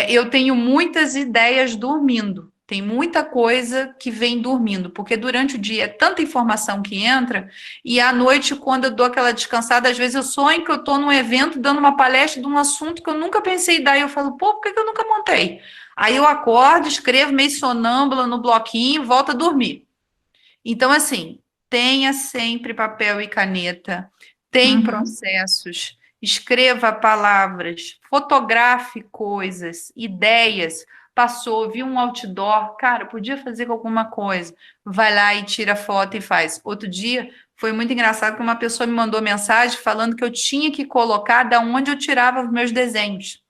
Eu tenho muitas ideias dormindo. Tem muita coisa que vem dormindo, porque durante o dia é tanta informação que entra, e à noite, quando eu dou aquela descansada, às vezes eu sonho que eu estou num evento dando uma palestra de um assunto que eu nunca pensei em dar, e eu falo, pô, por que que eu nunca montei? Aí eu acordo, escrevo meio sonâmbula no bloquinho, volto a dormir. Então, assim, tenha sempre papel e caneta, tem Uhum. processos, escreva palavras, fotografe coisas, ideias. Passou, viu um outdoor, cara, podia fazer com alguma coisa. Vai lá e tira foto e faz. Outro dia foi muito engraçado que uma pessoa me mandou mensagem falando que eu tinha que colocar da onde eu tirava os meus desenhos,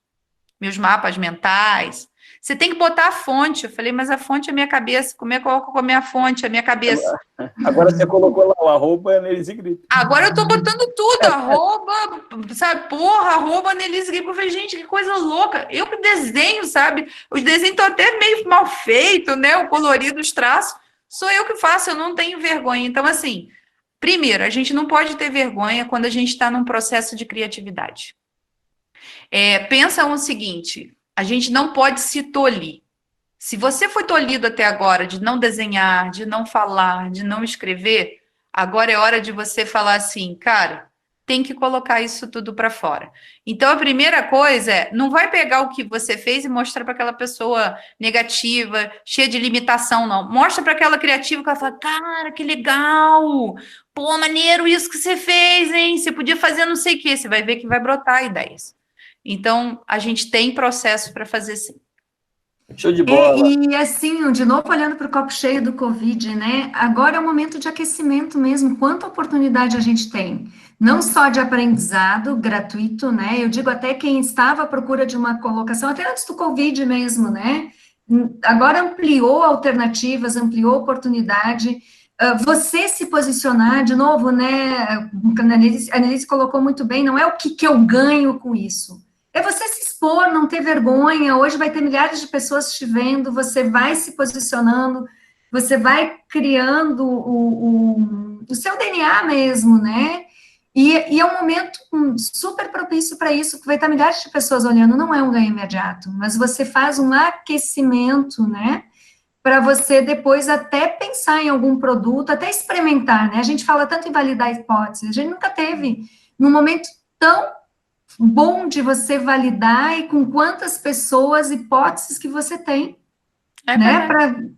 meus mapas mentais. Você tem que botar a fonte. Eu falei, mas a fonte é a minha cabeça. Como é que eu coloco a minha fonte, a minha cabeça? Agora você colocou lá o arroba Annelise Grip. Agora eu tô botando tudo, arroba, sabe, porra, arroba Annelise Gripe. Eu falei, gente, que coisa louca. Eu que desenho, sabe? Os desenhos estão até meio mal feitos, né? O colorido, os traços. Sou eu que faço, eu não tenho vergonha. Então, assim, primeiro, a gente não pode ter vergonha quando a gente está num processo de criatividade. Pensa o seguinte, a gente não pode se tolir. Se você foi tolhido até agora de não desenhar, de não falar, de não escrever, agora é hora de você falar assim, cara, tem que colocar isso tudo para fora. Então a primeira coisa não vai pegar o que você fez e mostrar para aquela pessoa negativa, cheia de limitação, não. Mostra para aquela criativa que ela fala, cara, que legal! Pô, maneiro isso que você fez, hein? Você podia fazer não sei o quê. Você vai ver que vai brotar ideias. Então, a gente tem processo para fazer sim. Show de bola. E assim, de novo olhando para o copo cheio do Covid, né? Agora é o momento de aquecimento mesmo. Quanta oportunidade a gente tem, não só de aprendizado gratuito, né? Eu digo até quem estava à procura de uma colocação, até antes do Covid mesmo, né? Agora ampliou alternativas, ampliou oportunidade. Você se posicionar, de novo, né? A Annelise colocou muito bem, não é o que eu ganho com isso. É você se expor, não ter vergonha. Hoje vai ter milhares de pessoas te vendo, você vai se posicionando, você vai criando o seu DNA mesmo, né? E é um momento super propício para isso, que vai estar milhares de pessoas olhando. Não é um ganho imediato, mas você faz um aquecimento, né? Para você depois até pensar em algum produto, até experimentar, né? A gente fala tanto em validar a hipótese, a gente nunca teve num momento tão bom de você validar e com quantas pessoas, hipóteses que você tem, É né? verdade.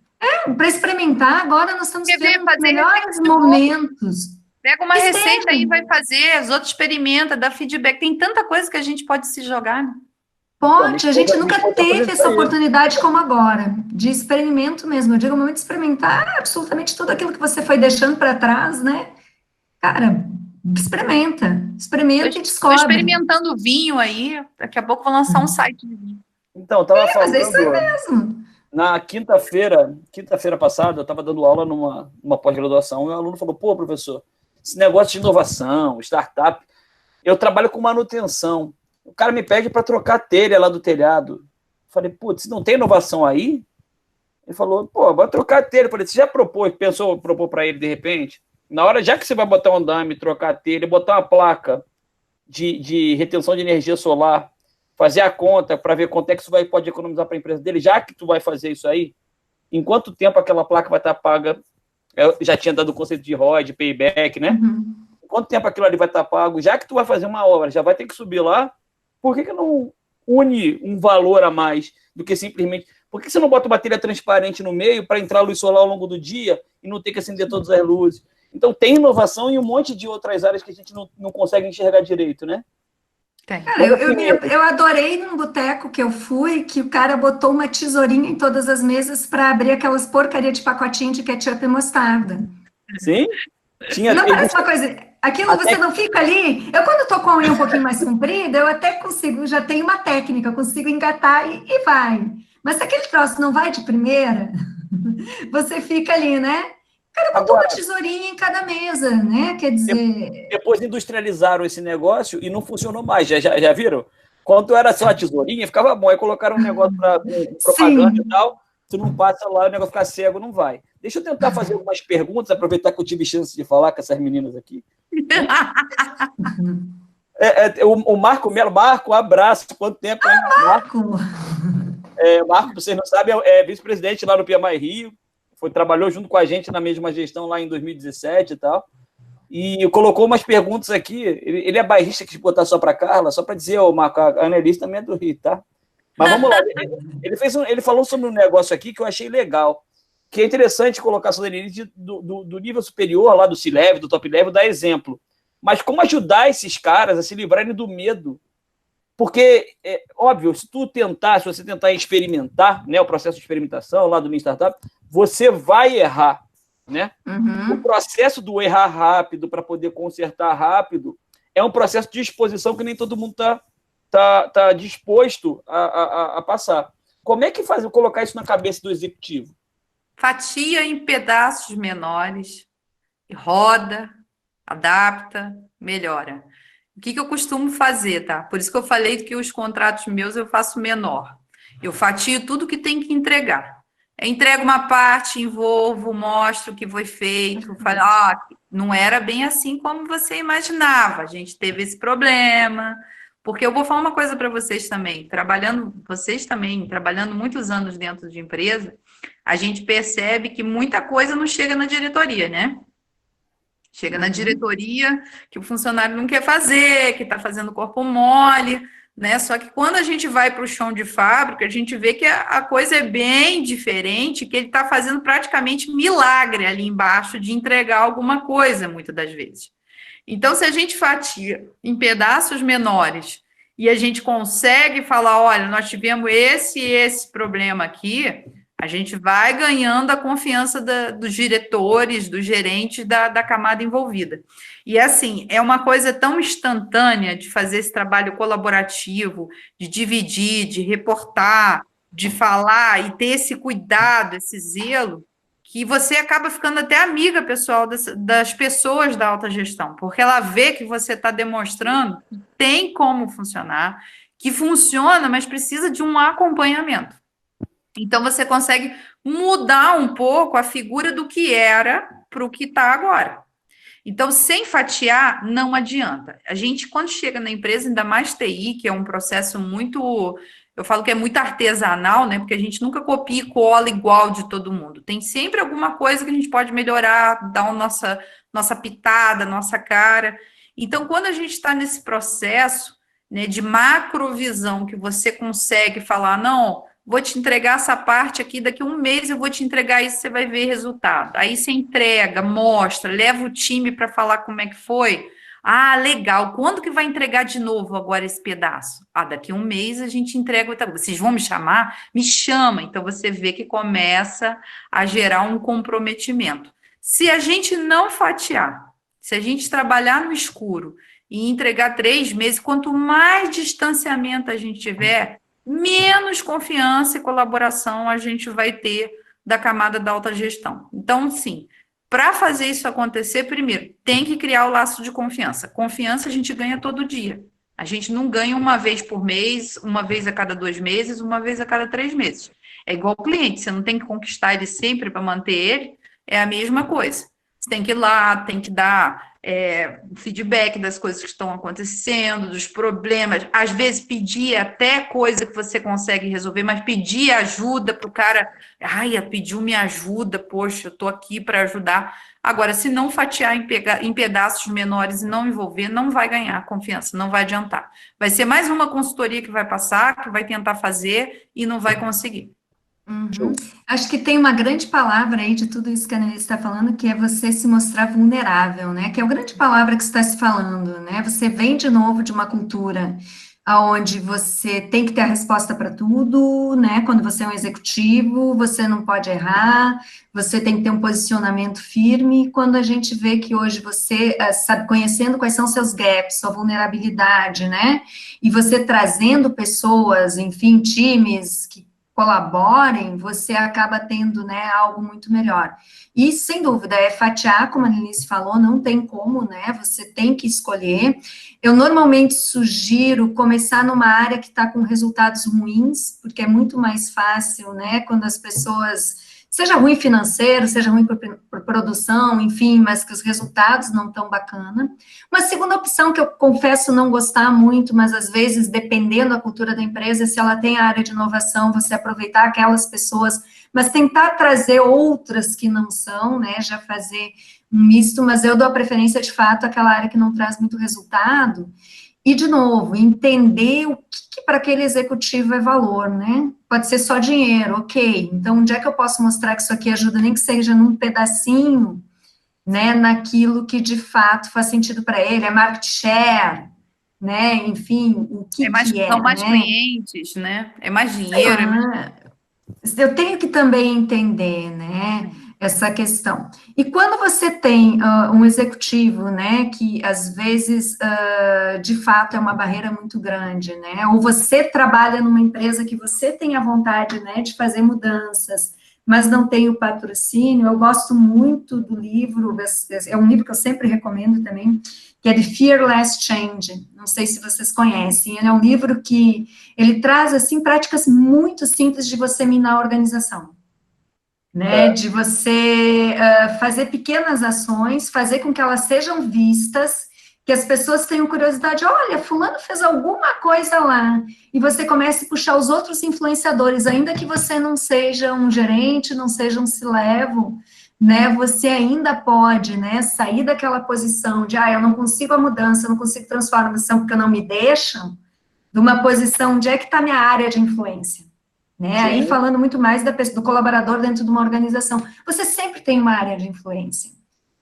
Para experimentar, agora nós estamos Quer ver, vivendo os fazer receita melhores de bolo. momentos. Pega uma receita aí, Esteja, vai fazer, os outros experimenta, dá feedback. Tem tanta coisa que a gente pode se jogar, né? Então, pode, a gente minha nunca esposa tá fazendo teve isso essa aí. oportunidade como agora, de experimento mesmo. Eu digo, o momento de experimentar absolutamente tudo aquilo que você foi deixando para trás, né? Cara, Tô, experimenta e tô descobre. experimentando vinho aí, daqui a pouco vou lançar um site de vinho. Então, eu tava Mas é isso aí falando, mesmo. na quinta-feira passada, eu estava dando aula numa pós-graduação, e um aluno falou, pô, professor, esse negócio de inovação, startup, eu trabalho com manutenção. O cara me pede para trocar a telha lá do telhado. Eu falei, putz, não tem inovação aí? Ele falou, pô, vai trocar a telha. Eu falei, você já propôs para ele de repente? Na hora, já que você vai botar um andame, trocar a telha, botar uma placa de retenção de energia solar, fazer a conta para ver quanto é que isso pode economizar para a empresa dele, já que tu vai fazer isso aí, em quanto tempo aquela placa vai estar paga? Eu já tinha dado o conceito de ROI, de payback, né? Uhum. Em quanto tempo aquilo ali vai estar pago? Já que tu vai fazer uma obra, já vai ter que subir lá, por que não une um valor a mais do que simplesmente... Por que você não bota uma telha transparente no meio para entrar luz solar ao longo do dia e não ter que acender todas as luzes? Então, tem inovação em um monte de outras áreas que a gente não consegue enxergar direito, né? Tem. Cara, Mas assim, eu adorei num boteco que eu fui que o cara botou uma tesourinha em todas as mesas para abrir aquelas porcaria de pacotinho de ketchup e mostarda. sim, tinha Não parece uma coisa. Aquilo você até não fica ali. Eu, quando tô com a unha um pouquinho mais comprida, eu até consigo, já tenho uma técnica, eu consigo engatar e vai. Mas se aquele troço não vai de primeira, você fica ali, né? O cara botou uma agora, tesourinha em cada mesa, né? Quer dizer, depois industrializaram esse negócio e não funcionou mais. Já viram? Quando era só a tesourinha, ficava bom. Aí colocaram um negócio com propaganda e sim. tal. Tu não passa lá, o negócio fica cego, não vai. Deixa eu tentar fazer algumas perguntas, aproveitar que eu tive chance de falar com essas meninas aqui. Né? O Marco Melo, Marco, abraço, quanto tempo, hein? Marco! Marco, vocês não sabem, é vice-presidente lá no PMI Rio, trabalhou junto com a gente na mesma gestão lá em 2017 e tal, e colocou umas perguntas aqui, ele é bairrista, quis botar só para Carla, só para dizer, Marco, a Annelise também é do Rio, tá? Mas vamos lá, ele falou sobre um negócio aqui que eu achei legal, que é interessante colocar a Annelise do nível superior, lá do C-Level, do Top Level, dar exemplo. Mas como ajudar esses caras a se livrarem do medo? Porque, óbvio, se você tentar experimentar, né, o processo de experimentação lá do Lean Startup, você vai errar, né? Uhum. O processo do errar rápido para poder consertar rápido é um processo de exposição que nem todo mundo tá disposto a passar. Como é que faz colocar isso na cabeça do executivo? Fatia em pedaços menores, roda, adapta, melhora. O que eu costumo fazer, tá? Por isso que eu falei que os contratos meus eu faço menor. Eu fatio tudo que tem que entregar. Eu entrego uma parte, envolvo, mostro o que foi feito, falo, não era bem assim como você imaginava, a gente teve esse problema. Porque eu vou falar uma coisa para vocês também, trabalhando muitos anos dentro de empresa, a gente percebe que muita coisa não chega na diretoria, né? Chega na diretoria que o funcionário não quer fazer, que está fazendo corpo mole, né? Só que quando a gente vai para o chão de fábrica, a gente vê que a coisa é bem diferente, que ele está fazendo praticamente milagre ali embaixo de entregar alguma coisa, muitas das vezes. Então, se a gente fatia em pedaços menores e a gente consegue falar, olha, nós tivemos esse problema aqui, a gente vai ganhando a confiança dos diretores, dos gerentes da camada envolvida. E, assim, é uma coisa tão instantânea de fazer esse trabalho colaborativo, de dividir, de reportar, de falar e ter esse cuidado, esse zelo, que você acaba ficando até amiga, pessoal, das pessoas da alta gestão, porque ela vê que você está demonstrando que tem como funcionar, que funciona, mas precisa de um acompanhamento. Então, você consegue mudar um pouco a figura do que era para o que está agora. Então, sem fatiar, não adianta. A gente, quando chega na empresa, ainda mais TI, que é um processo muito... Eu falo que é muito artesanal, né? Porque a gente nunca copia e cola igual de todo mundo. Tem sempre alguma coisa que a gente pode melhorar, dar a nossa pitada, nossa cara. Então, quando a gente está nesse processo, né, de macrovisão, que você consegue falar, não... Vou te entregar essa parte aqui, daqui a um mês eu vou te entregar isso, você vai ver resultado. Aí você entrega, mostra, leva o time para falar como é que foi. Ah, legal, quando que vai entregar de novo agora esse pedaço? Daqui a um mês a gente entrega outra coisa. Vocês vão me chamar? Me chama. Então você vê que começa a gerar um comprometimento. Se a gente não fatiar, se a gente trabalhar no escuro e entregar 3 meses, quanto mais distanciamento a gente tiver, menos confiança e colaboração a gente vai ter da camada da alta gestão. Então, sim, para fazer isso acontecer, primeiro, tem que criar o laço de confiança. Confiança a gente ganha todo dia. A gente não ganha uma vez por mês, uma vez a cada 2 meses, uma vez a cada 3 meses. É igual o cliente, você não tem que conquistar ele sempre para manter ele, é a mesma coisa. Você tem que ir lá, tem que dar feedback das coisas que estão acontecendo, dos problemas, às vezes pedir até coisa que você consegue resolver, mas pedir ajuda para o cara, pediu minha ajuda, poxa, eu estou aqui para ajudar. Agora, se não fatiar em pedaços menores e não envolver, não vai ganhar confiança, não vai adiantar. Vai ser mais uma consultoria que vai passar, que vai tentar fazer e não vai conseguir. Uhum. Acho que tem uma grande palavra aí de tudo isso que a Annelise está falando, que é você se mostrar vulnerável, né? Que é a grande palavra que você está se falando, né? Você vem de novo de uma cultura onde você tem que ter a resposta para tudo, né? Quando você é um executivo, você não pode errar, você tem que ter um posicionamento firme. Quando a gente vê que hoje você sabe, conhecendo quais são seus gaps, sua vulnerabilidade, né? E você trazendo pessoas, enfim, times que colaborem, você acaba tendo, né, algo muito melhor. E, sem dúvida, fatiar, como a Annelise falou, não tem como, né, você tem que escolher. Eu normalmente sugiro começar numa área que está com resultados ruins, porque é muito mais fácil, né, quando as pessoas seja ruim financeiro, seja ruim por produção, enfim, mas que os resultados não estão bacana. Uma segunda opção que eu confesso não gostar muito, mas às vezes, dependendo da cultura da empresa, se ela tem a área de inovação, você aproveitar aquelas pessoas, mas tentar trazer outras que não são, né, já fazer um misto, mas eu dou a preferência, de fato, àquela área que não traz muito resultado. E, de novo, entender o que para aquele executivo é valor, né? Pode ser só dinheiro, ok. Então, onde é que eu posso mostrar que isso aqui ajuda, nem que seja num pedacinho, né? Naquilo que, de fato, faz sentido para ele, é market share, né? Enfim, o que que é, são mais né? clientes, né? É mais dinheiro, é mais... Eu tenho que também entender, né, essa questão. E quando você tem um executivo, né, que às vezes, de fato, é uma barreira muito grande, né, ou você trabalha numa empresa que você tem a vontade, né, de fazer mudanças, mas não tem o patrocínio, eu gosto muito do livro, é um livro que eu sempre recomendo também, que é The Fearless Change, não sei se vocês conhecem, ele é um livro que ele traz, assim, práticas muito simples de você minar a organização, né, de você fazer pequenas ações, fazer com que elas sejam vistas, que as pessoas tenham curiosidade, olha, fulano fez alguma coisa lá, e você comece a puxar os outros influenciadores, ainda que você não seja um gerente, não seja um C-level, né, você ainda pode, né, sair daquela posição de, eu não consigo a mudança, eu não consigo transformação porque não me deixam, de uma posição, onde é que está minha área de influência? Né? Aí falando muito mais do colaborador dentro de uma organização. Você sempre tem uma área de influência,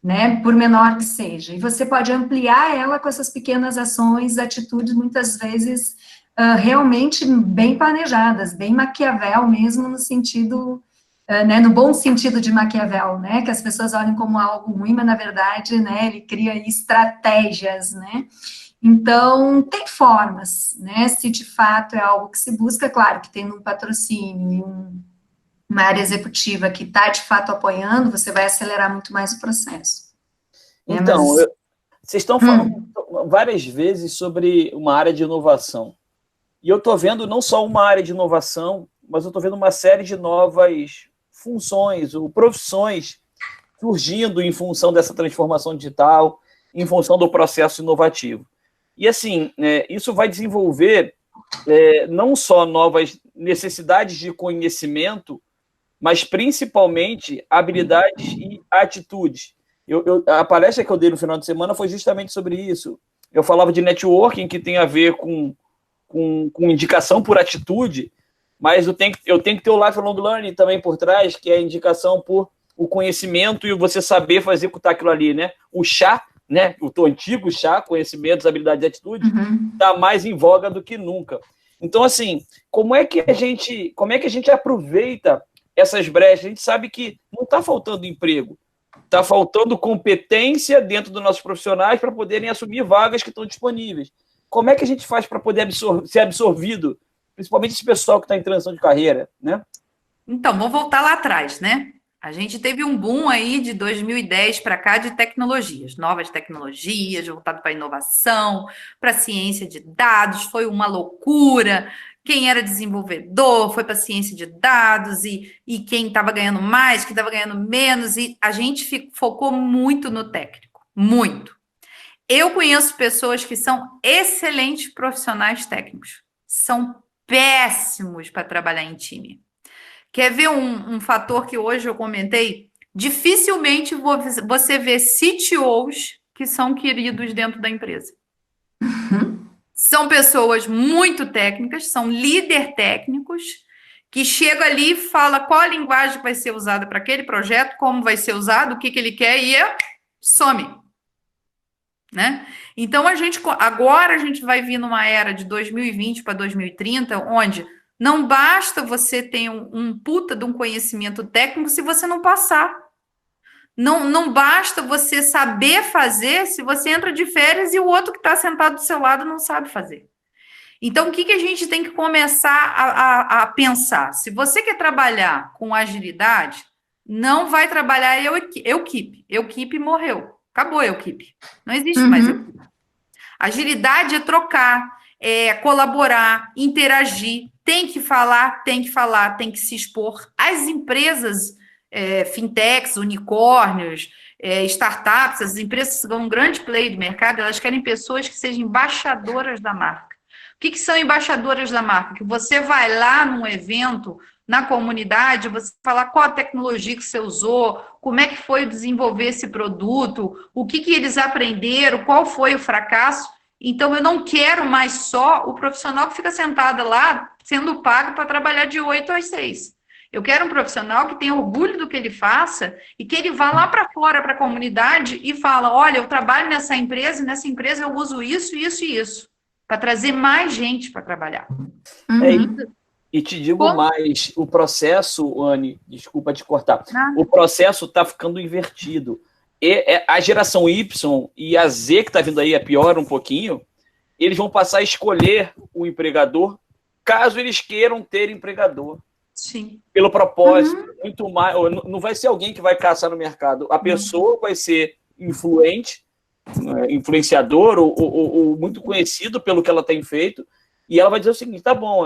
né? Por menor que seja. E você pode ampliar ela com essas pequenas ações, atitudes, muitas vezes, realmente bem planejadas, bem Maquiavel mesmo, no sentido... né, no bom sentido de Maquiavel, né, que as pessoas olham como algo ruim, mas na verdade, né, ele cria estratégias, né, então tem formas, né, se de fato é algo que se busca, claro que tendo um patrocínio e uma área executiva que está de fato apoiando, você vai acelerar muito mais o processo. Então, vocês estão falando várias vezes sobre uma área de inovação, e eu estou vendo não só uma área de inovação, mas eu estou vendo uma série de novas funções ou profissões surgindo em função dessa transformação digital, em função do processo inovativo. E, assim, isso vai desenvolver não só novas necessidades de conhecimento, mas, principalmente, habilidades e atitudes. A palestra que eu dei no final de semana foi justamente sobre isso. Eu falava de networking, que tem a ver com indicação por atitude, mas eu tenho que ter o lifelong learning também por trás, que é a indicação por o conhecimento e você saber fazer executar aquilo ali, né? O chá, né? O antigo chá, conhecimentos, habilidades e atitudes, está mais em voga do que nunca. Então, assim, como é que a gente aproveita essas brechas? A gente sabe que não está faltando emprego, está faltando competência dentro dos nossos profissionais para poderem assumir vagas que estão disponíveis. Como é que a gente faz para poder ser absorvido, principalmente esse pessoal que está em transição de carreira, né? Então, vou voltar lá atrás, né? A gente teve um boom aí de 2010 para cá de tecnologias, novas tecnologias, voltado para inovação, para ciência de dados, foi uma loucura. Quem era desenvolvedor foi para ciência de dados e quem estava ganhando mais, quem estava ganhando menos, e a gente focou muito no técnico, muito. Eu conheço pessoas que são excelentes profissionais técnicos, são péssimos para trabalhar em time. Quer ver um fator que hoje eu comentei? Dificilmente você vê CTOs que são queridos dentro da empresa. São pessoas muito técnicas, são líder técnicos, que chega ali e fala qual a linguagem vai ser usada para aquele projeto, como vai ser usado, o que ele quer e some. Né? Então, agora a gente vai vir numa era de 2020 para 2030, onde não basta você ter um puta de um conhecimento técnico se você não passar. Não basta você saber fazer se você entra de férias e o outro que está sentado do seu lado não sabe fazer. Então, o que a gente tem que começar a pensar? Se você quer trabalhar com agilidade, não vai trabalhar Equipe. Equipe morreu. Acabou a Equipe. Não existe mais Equipe. Agilidade é trocar, é colaborar, interagir, tem que falar, tem que se expor. As empresas fintechs, unicórnios, startups, as empresas que são um grande play do mercado, elas querem pessoas que sejam embaixadoras da marca. O que são embaixadoras da marca? Que você vai lá num evento, na comunidade, você falar qual a tecnologia que você usou, como é que foi desenvolver esse produto, o que eles aprenderam, qual foi o fracasso. Então, eu não quero mais só o profissional que fica sentado lá, sendo pago para trabalhar de 8 às 6. Eu quero um profissional que tenha orgulho do que ele faça e que ele vá lá para fora, para a comunidade e fala, olha, eu trabalho nessa empresa, e nessa empresa eu uso isso, isso e isso, para trazer mais gente para trabalhar. E te digo mais, o processo, Anne, desculpa te cortar, o processo está ficando invertido. A geração Y e a Z, que está vindo aí, é pior um pouquinho, eles vão passar a escolher o empregador, caso eles queiram ter empregador. Sim. Pelo propósito, muito mais. Não vai ser alguém que vai caçar no mercado. A pessoa vai ser influente, influenciador ou muito conhecido pelo que ela tem feito, e ela vai dizer o seguinte: tá bom,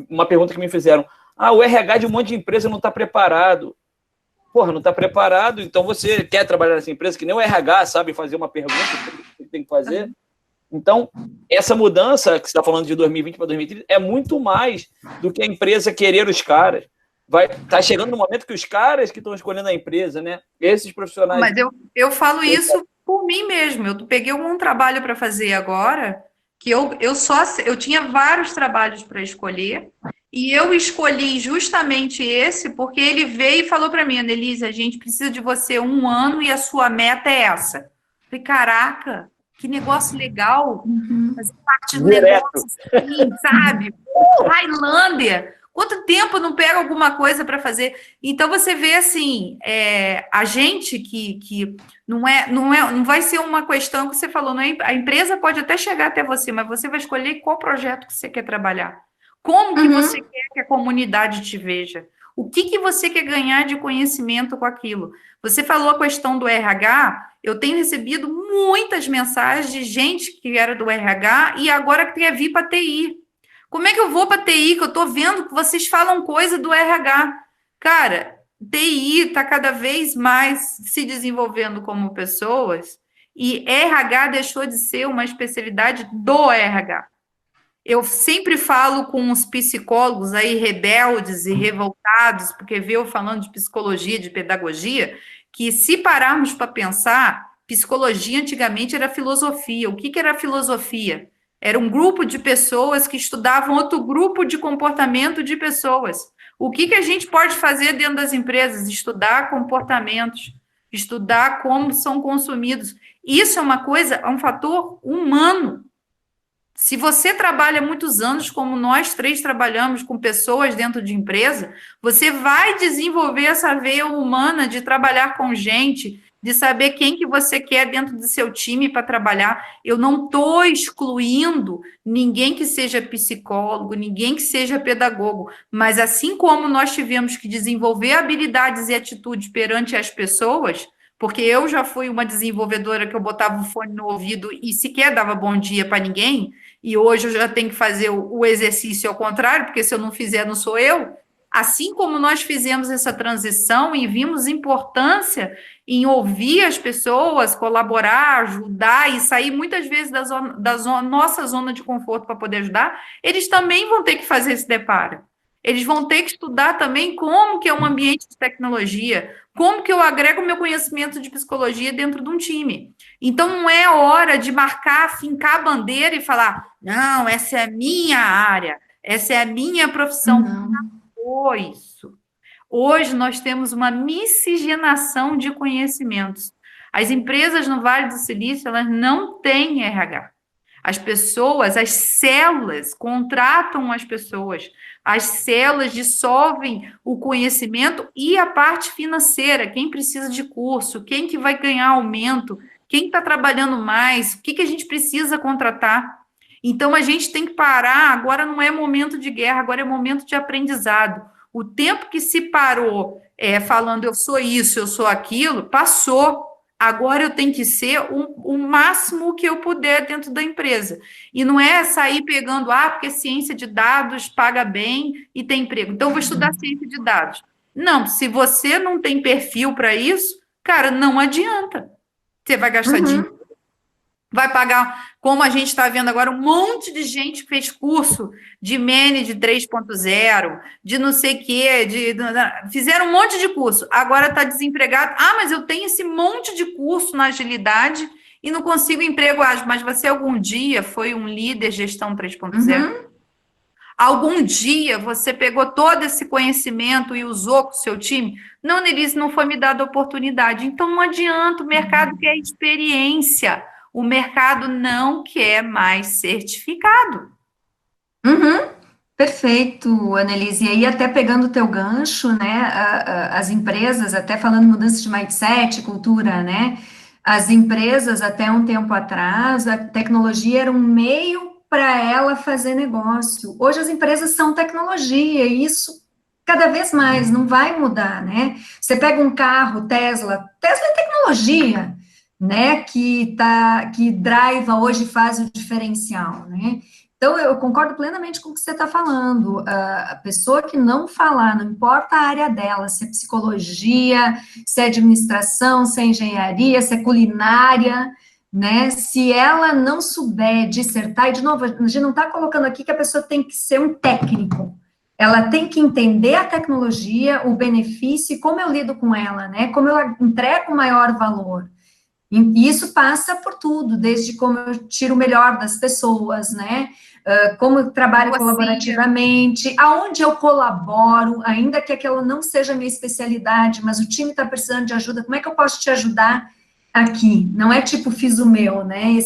uma pergunta que me fizeram. O RH de um monte de empresa não está preparado. Porra, não está preparado, então você quer trabalhar nessa empresa, que nem o RH sabe fazer uma pergunta que tem que fazer. Então, essa mudança que você está falando de 2020 para 2030 é muito mais do que a empresa querer os caras. Tá chegando no momento que os caras que estão escolhendo a empresa, né? Esses profissionais... Mas eu falo isso por mim mesmo. Eu peguei um trabalho para fazer agora, que eu tinha vários trabalhos para escolher, e eu escolhi justamente esse, porque ele veio e falou para mim, Annelise, a gente precisa de você 1 ano e a sua meta é essa. Eu falei, caraca, que negócio legal, fazer parte do negócio, assim, sabe? Highlander, quanto tempo não pega alguma coisa para fazer? Então, você vê, assim, a gente que não vai ser uma questão que você falou, a empresa pode até chegar até você, mas você vai escolher qual projeto que você quer trabalhar. Como que você quer que a comunidade te veja? O que você quer ganhar de conhecimento com aquilo? Você falou a questão do RH, eu tenho recebido muitas mensagens de gente que era do RH e agora quer vir para TI. Como é que eu vou para TI, que eu estou vendo que vocês falam coisa do RH? Cara, TI está cada vez mais se desenvolvendo como pessoas e RH deixou de ser uma especialidade do RH. Eu sempre falo com os psicólogos aí rebeldes e revoltados, porque vê eu falando de psicologia, de pedagogia, que se pararmos para pensar, psicologia antigamente era filosofia. O que era filosofia? Era um grupo de pessoas que estudavam outro grupo de comportamento de pessoas. O que a gente pode fazer dentro das empresas? Estudar comportamentos, estudar como são consumidos. Isso é uma coisa, é um fator humano. Se você trabalha muitos anos, como nós 3 trabalhamos com pessoas dentro de empresa, você vai desenvolver essa veia humana de trabalhar com gente, de saber quem que você quer dentro do seu time para trabalhar. Eu não estou excluindo ninguém que seja psicólogo, ninguém que seja pedagogo, mas assim como nós tivemos que desenvolver habilidades e atitudes perante as pessoas, porque eu já fui uma desenvolvedora que eu botava o fone no ouvido e sequer dava bom dia para ninguém, e hoje eu já tenho que fazer o exercício ao contrário, porque se eu não fizer, não sou eu. Assim como nós fizemos essa transição e vimos importância em ouvir as pessoas, colaborar, ajudar e sair muitas vezes da nossa zona de conforto para poder ajudar, eles também vão ter que fazer esse deparo. Eles vão ter que estudar também como que é um ambiente de tecnologia, como que eu agrego meu conhecimento de psicologia dentro de um time. Então, não é hora de marcar, fincar a bandeira e falar, não, essa é a minha área, essa é a minha profissão. Não, isso. Hoje, nós temos uma miscigenação de conhecimentos. As empresas no Vale do Silício, elas não têm RH. As pessoas, as células, contratam as pessoas. As células dissolvem o conhecimento e a parte financeira, quem precisa de curso, quem que vai ganhar aumento, quem está trabalhando mais, o que a gente precisa contratar. Então, a gente tem que parar, agora não é momento de guerra, agora é momento de aprendizado. O tempo que se parou falando eu sou isso, eu sou aquilo, passou. Agora eu tenho que ser o máximo que eu puder dentro da empresa. E não é sair pegando, porque ciência de dados paga bem e tem emprego. Então, eu vou estudar ciência de dados. Não, se você não tem perfil para isso, cara, não adianta. Você vai gastar dinheiro, vai pagar, como a gente está vendo agora, um monte de gente que fez curso de Manage 3.0, de não sei o quê, fizeram um monte de curso, agora está desempregado. Ah, mas eu tenho esse monte de curso na agilidade e não consigo emprego ágil. Mas você algum dia foi um líder gestão 3.0? Algum dia você pegou todo esse conhecimento e usou com o seu time? Não, Nelise, não foi me dada oportunidade. Então não adianta, o mercado quer experiência. O mercado não quer mais certificado. Perfeito, Annelise. E aí, até pegando o teu gancho, né, as empresas, até falando mudança de mindset, cultura, né, as empresas, até um tempo atrás, a tecnologia era um meio para ela fazer negócio. Hoje as empresas são tecnologia, e isso cada vez mais não vai mudar, né? Você pega um carro, Tesla é tecnologia, né, que driva hoje faz o diferencial, né? Então, eu concordo plenamente com o que você está falando. A pessoa que não falar, não importa a área dela, se é psicologia, se é administração, se é engenharia, se é culinária, né? Se ela não souber dissertar, e de novo, a gente não está colocando aqui que a pessoa tem que ser um técnico. Ela tem que entender a tecnologia, o benefício e como eu lido com ela, né? Como eu entrego maior valor. E isso passa por tudo, desde como eu tiro o melhor das pessoas, né? Como eu trabalho colaborativamente, aonde eu colaboro, ainda que aquela não seja a minha especialidade, mas o time está precisando de ajuda, como é que eu posso te ajudar aqui? Não é tipo, fiz o meu, né?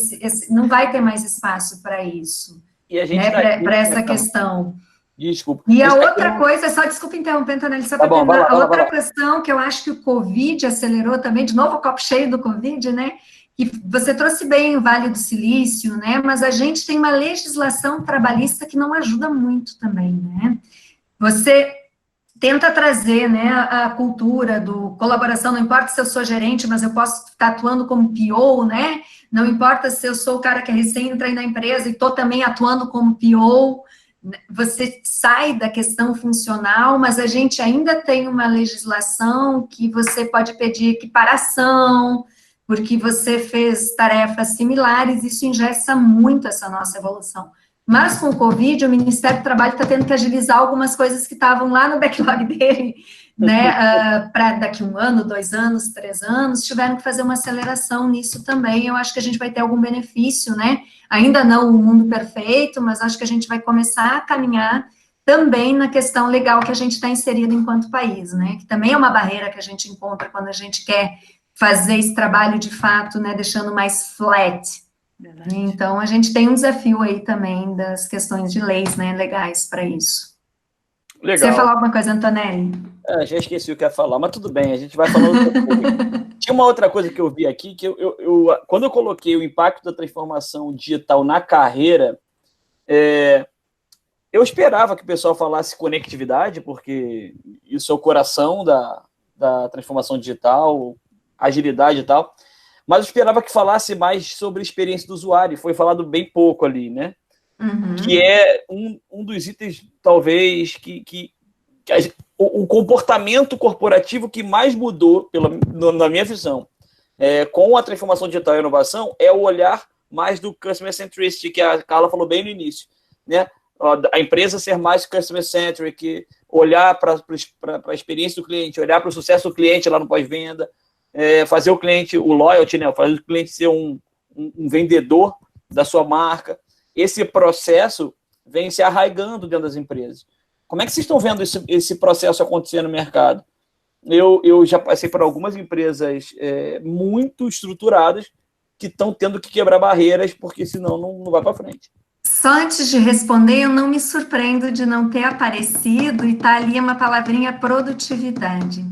Não vai ter mais espaço para isso, E a gente né? Para essa questão. Desculpa. E a outra coisa, só desculpa interrompendo, Annelise, só para terminar, a outra questão que eu acho que o Covid acelerou também, de novo o copo cheio do Covid, né? Que você trouxe bem o Vale do Silício, né? Mas a gente tem uma legislação trabalhista que não ajuda muito também, né? Você tenta trazer, né, a cultura do colaboração, não importa se eu sou gerente, mas eu posso estar atuando como PO, né? Não importa se eu sou o cara que é recém entra na empresa e estou também atuando como PO. Você sai da questão funcional, mas a gente ainda tem uma legislação que você pode pedir equiparação, porque você fez tarefas similares, isso engessa muito essa nossa evolução. Mas com o Covid, o Ministério do Trabalho está tendo que agilizar algumas coisas que estavam lá no backlog dele, né, para daqui 1 ano, 2 anos, 3 anos, tiveram que fazer uma aceleração nisso também. Eu acho que a gente vai ter algum benefício, né? Ainda não o mundo perfeito, mas acho que a gente vai começar a caminhar também na questão legal que a gente está inserido enquanto país, né? Que também é uma barreira que a gente encontra quando a gente quer fazer esse trabalho de fato, né? Deixando mais flat. Verdade. Então, a gente tem um desafio aí também das questões de leis, né? Legais para isso. Legal. Você ia falar alguma coisa, Antonelli? Já esqueci o que ia falar, mas tudo bem, a gente vai falando depois. Tinha uma outra coisa que eu vi aqui, que quando eu coloquei o impacto da transformação digital na carreira, eu esperava que o pessoal falasse conectividade, porque isso é o coração da transformação digital, agilidade e tal, mas eu esperava que falasse mais sobre experiência do usuário, foi falado bem pouco ali, né? Que é um dos itens, talvez, o comportamento corporativo que mais mudou, na minha visão, com a transformação digital e inovação, é o olhar mais do customer centricity, que a Carla falou bem no início, né? A empresa ser mais customer centric, olhar para a experiência do cliente, olhar para o sucesso do cliente lá no pós-venda, fazer o cliente, o loyalty, né? Fazer o cliente ser um vendedor da sua marca. Esse processo vem se arraigando dentro das empresas. Como é que vocês estão vendo esse processo acontecer no mercado? Eu já passei por algumas empresas muito estruturadas que estão tendo que quebrar barreiras, porque senão não vai para frente. Só antes de responder, eu não me surpreendo de não ter aparecido e tá ali uma palavrinha produtividade.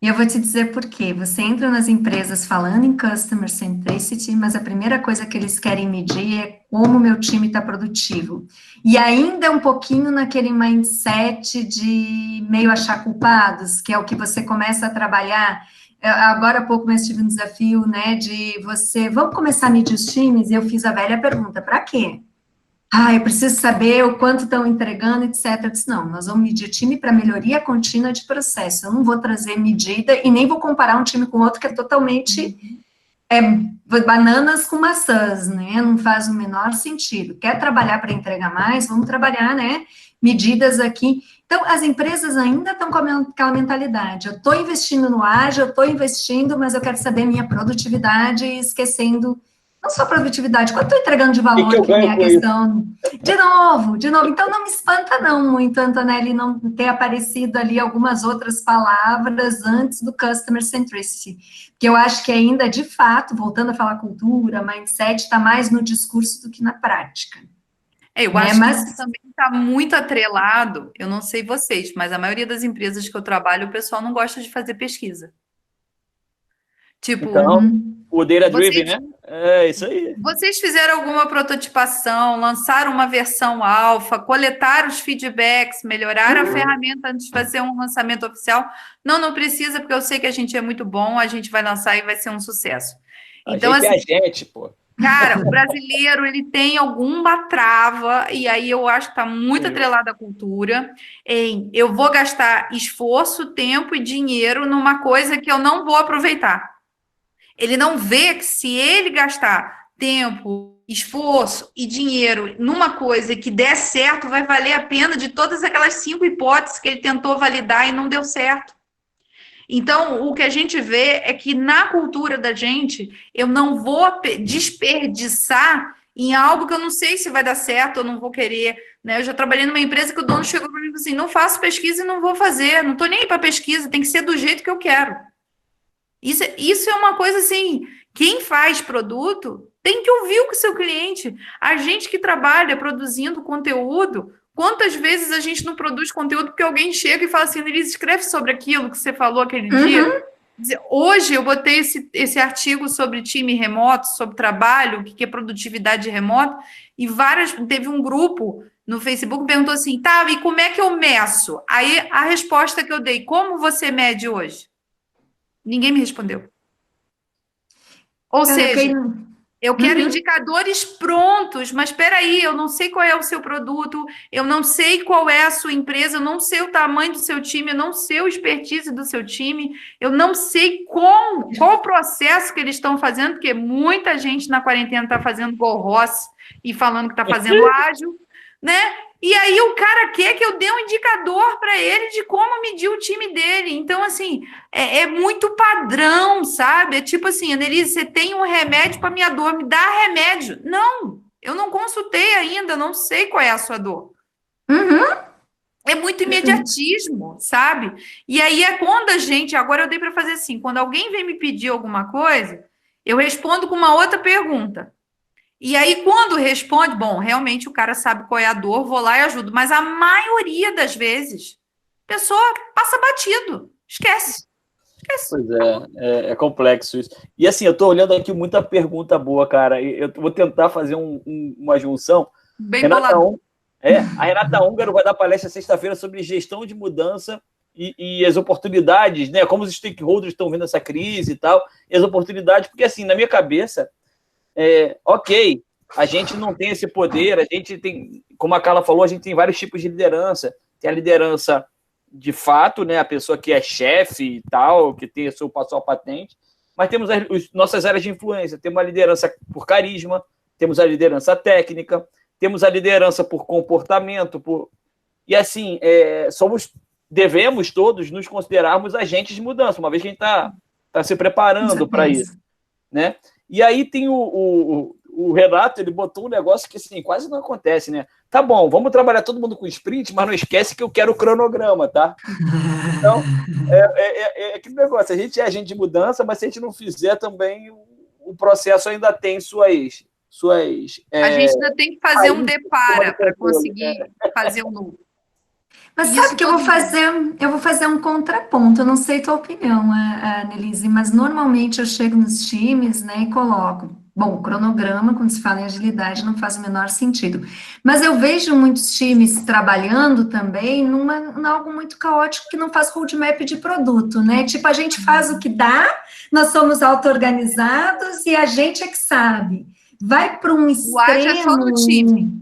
E eu vou te dizer por quê. Você entra nas empresas falando em Customer Centricity, mas a primeira coisa que eles querem medir é como o meu time está produtivo. E ainda um pouquinho naquele mindset de meio achar culpados, que é o que você começa a trabalhar. Agora há pouco eu tive um desafio, né, de vamos começar a medir os times, e eu fiz a velha pergunta, para quê? eu preciso saber o quanto estão entregando, etc. Eu disse, não, nós vamos medir time para melhoria contínua de processo. Eu não vou trazer medida e nem vou comparar um time com outro que é totalmente bananas com maçãs, né? Não faz o menor sentido. Quer trabalhar para entregar mais? Vamos trabalhar, né? Medidas aqui. Então, as empresas ainda estão com aquela mentalidade. Eu estou investindo no ágil, eu estou investindo, mas eu quero saber minha produtividade, esquecendo não só produtividade, quanto estou entregando de valor, que é a questão. De novo. Então, não me espanta não muito, Antonelli, não ter aparecido ali algumas outras palavras antes do customer centricity, porque eu acho que ainda, de fato, voltando a falar cultura, mindset, está mais no discurso do que na prática. Eu acho que isso também está muito atrelado, eu não sei vocês, mas a maioria das empresas que eu trabalho, o pessoal não gosta de fazer pesquisa. Tipo, então, o data-driven, né? É isso aí. Vocês fizeram alguma prototipação, lançaram uma versão alfa, coletaram os feedbacks, melhoraram a ferramenta antes de fazer um lançamento oficial? Não precisa, porque eu sei que a gente é muito bom, a gente vai lançar e vai ser um sucesso. Então, assim, é a gente, pô. Cara, o brasileiro, ele tem alguma trava, e aí eu acho que está muito atrelado à cultura, eu vou gastar esforço, tempo e dinheiro numa coisa que eu não vou aproveitar. Ele não vê que se ele gastar tempo, esforço e dinheiro numa coisa que der certo, vai valer a pena de todas aquelas 5 hipóteses que ele tentou validar e não deu certo. Então, o que a gente vê é que na cultura da gente, eu não vou desperdiçar em algo que eu não sei se vai dar certo, eu não vou querer, né? Eu já trabalhei numa empresa que o dono chegou para mim e falou assim, não faço pesquisa e não vou fazer, não estou nem aí para pesquisa, tem que ser do jeito que eu quero. Isso é uma coisa assim, quem faz produto tem que ouvir o seu cliente. A gente que trabalha produzindo conteúdo, quantas vezes a gente não produz conteúdo porque alguém chega e fala assim, Nelise, escreve sobre aquilo que você falou aquele dia. Hoje eu botei esse artigo sobre time remoto, sobre trabalho, o que é produtividade remota, e teve um grupo no Facebook que perguntou assim, tá, e como é que eu meço? Aí a resposta que eu dei, como você mede hoje? Ninguém me respondeu. Ou seja, eu quero indicadores prontos, mas espera aí, eu não sei qual é o seu produto, eu não sei qual é a sua empresa, eu não sei o tamanho do seu time, eu não sei o expertise do seu time, eu não sei qual o processo que eles estão fazendo, porque muita gente na quarentena está fazendo Go-Ross e falando que está fazendo ágil, né? E aí o cara quer que eu dê um indicador para ele de como medir o time dele. Então, assim, é muito padrão, sabe? É tipo assim, Annelise, você tem um remédio para minha dor, me dá remédio. Não, eu não consultei ainda, não sei qual é a sua dor. É muito imediatismo, sabe? E aí é quando a gente, agora eu dei para fazer assim, quando alguém vem me pedir alguma coisa, eu respondo com uma outra pergunta. E aí, quando responde, bom, realmente o cara sabe qual é a dor, vou lá e ajudo. Mas a maioria das vezes, a pessoa passa batido, esquece. Pois é complexo isso. E assim, eu estou olhando aqui muita pergunta boa, cara. Eu vou tentar fazer uma junção. Bem bolado. A Renata Húngaro vai dar palestra sexta-feira sobre gestão de mudança e as oportunidades, né? Como os stakeholders estão vendo essa crise e tal, e as oportunidades, porque assim, na minha cabeça, ok, a gente não tem esse poder, a gente tem, como a Carla falou, a gente tem vários tipos de liderança. Tem a liderança de fato, né, a pessoa que é chefe e tal, que tem a sua patente, mas temos as nossas áreas de influência, temos a liderança por carisma, temos a liderança técnica, temos a liderança por comportamento, e assim, devemos todos nos considerarmos agentes de mudança, uma vez que a gente está se preparando para isso, né? E aí tem o Renato, ele botou um negócio que assim, quase não acontece, né? Tá bom, vamos trabalhar todo mundo com sprint, mas não esquece que eu quero o cronograma, tá? Então, aquele negócio, a gente é agente de mudança, mas se a gente não fizer também, o processo ainda tem suas a gente ainda tem que fazer um depara para conseguir fazer o novo. Mas sabe que eu vou fazer um contraponto, eu não sei tua opinião, Annelise, mas normalmente eu chego nos times, né, e coloco, bom, o cronograma, quando se fala em agilidade, não faz o menor sentido, mas eu vejo muitos times trabalhando também em algo muito caótico que não faz roadmap de produto, né, tipo, a gente faz o que dá, nós somos auto-organizados e a gente é que sabe, vai para um extremo... O ágil é só no time.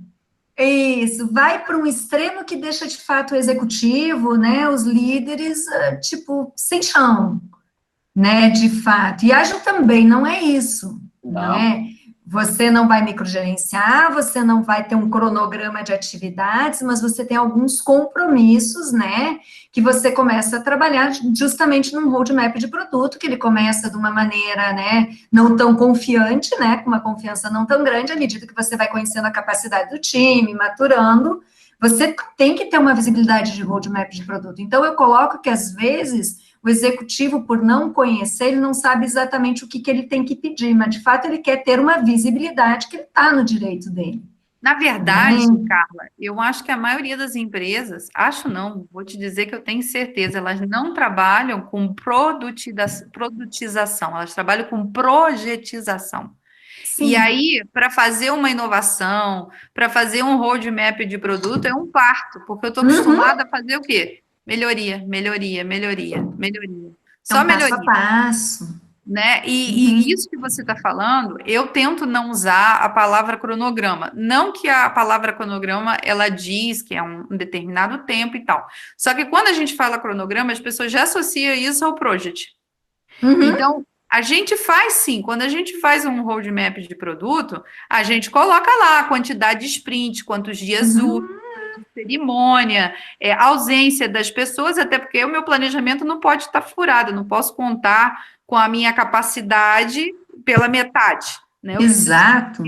Isso, vai para um extremo que deixa de fato o executivo, né, os líderes, tipo, sem chão, né, de fato. E ágil também não é isso, Não. né? Você não vai microgerenciar, você não vai ter um cronograma de atividades, mas você tem alguns compromissos, né, que você começa a trabalhar justamente num roadmap de produto, que ele começa de uma maneira, né, não tão confiante, né, com uma confiança não tão grande, à medida que você vai conhecendo a capacidade do time, maturando, você tem que ter uma visibilidade de roadmap de produto. Então, eu coloco que, às vezes, o executivo, por não conhecer, ele não sabe exatamente o que ele tem que pedir, mas, de fato, ele quer ter uma visibilidade que ele está no direito dele. Na verdade, Né? Carla, eu acho que a maioria das empresas, acho não, vou te dizer que eu tenho certeza, elas não trabalham com produtização, elas trabalham com projetização. E Sim. aí, para fazer uma inovação, para fazer um roadmap de produto, é um parto, porque eu estou acostumada a fazer o quê? Melhoria, melhoria, melhoria, melhoria. É Só um passo a melhoria, passo. né? E isso que você está falando, eu tento não usar a palavra cronograma. Não que a palavra cronograma, ela diz que é um determinado tempo e tal. Só que quando a gente fala cronograma, as pessoas já associam isso ao project. Então, a gente faz sim, quando a gente faz um roadmap de produto, a gente coloca lá a quantidade de sprint, quantos dias úteis, cerimônia, ausência das pessoas, até porque o meu planejamento não pode estar furado, eu não posso contar com a minha capacidade pela metade, né? Eu preciso Exato.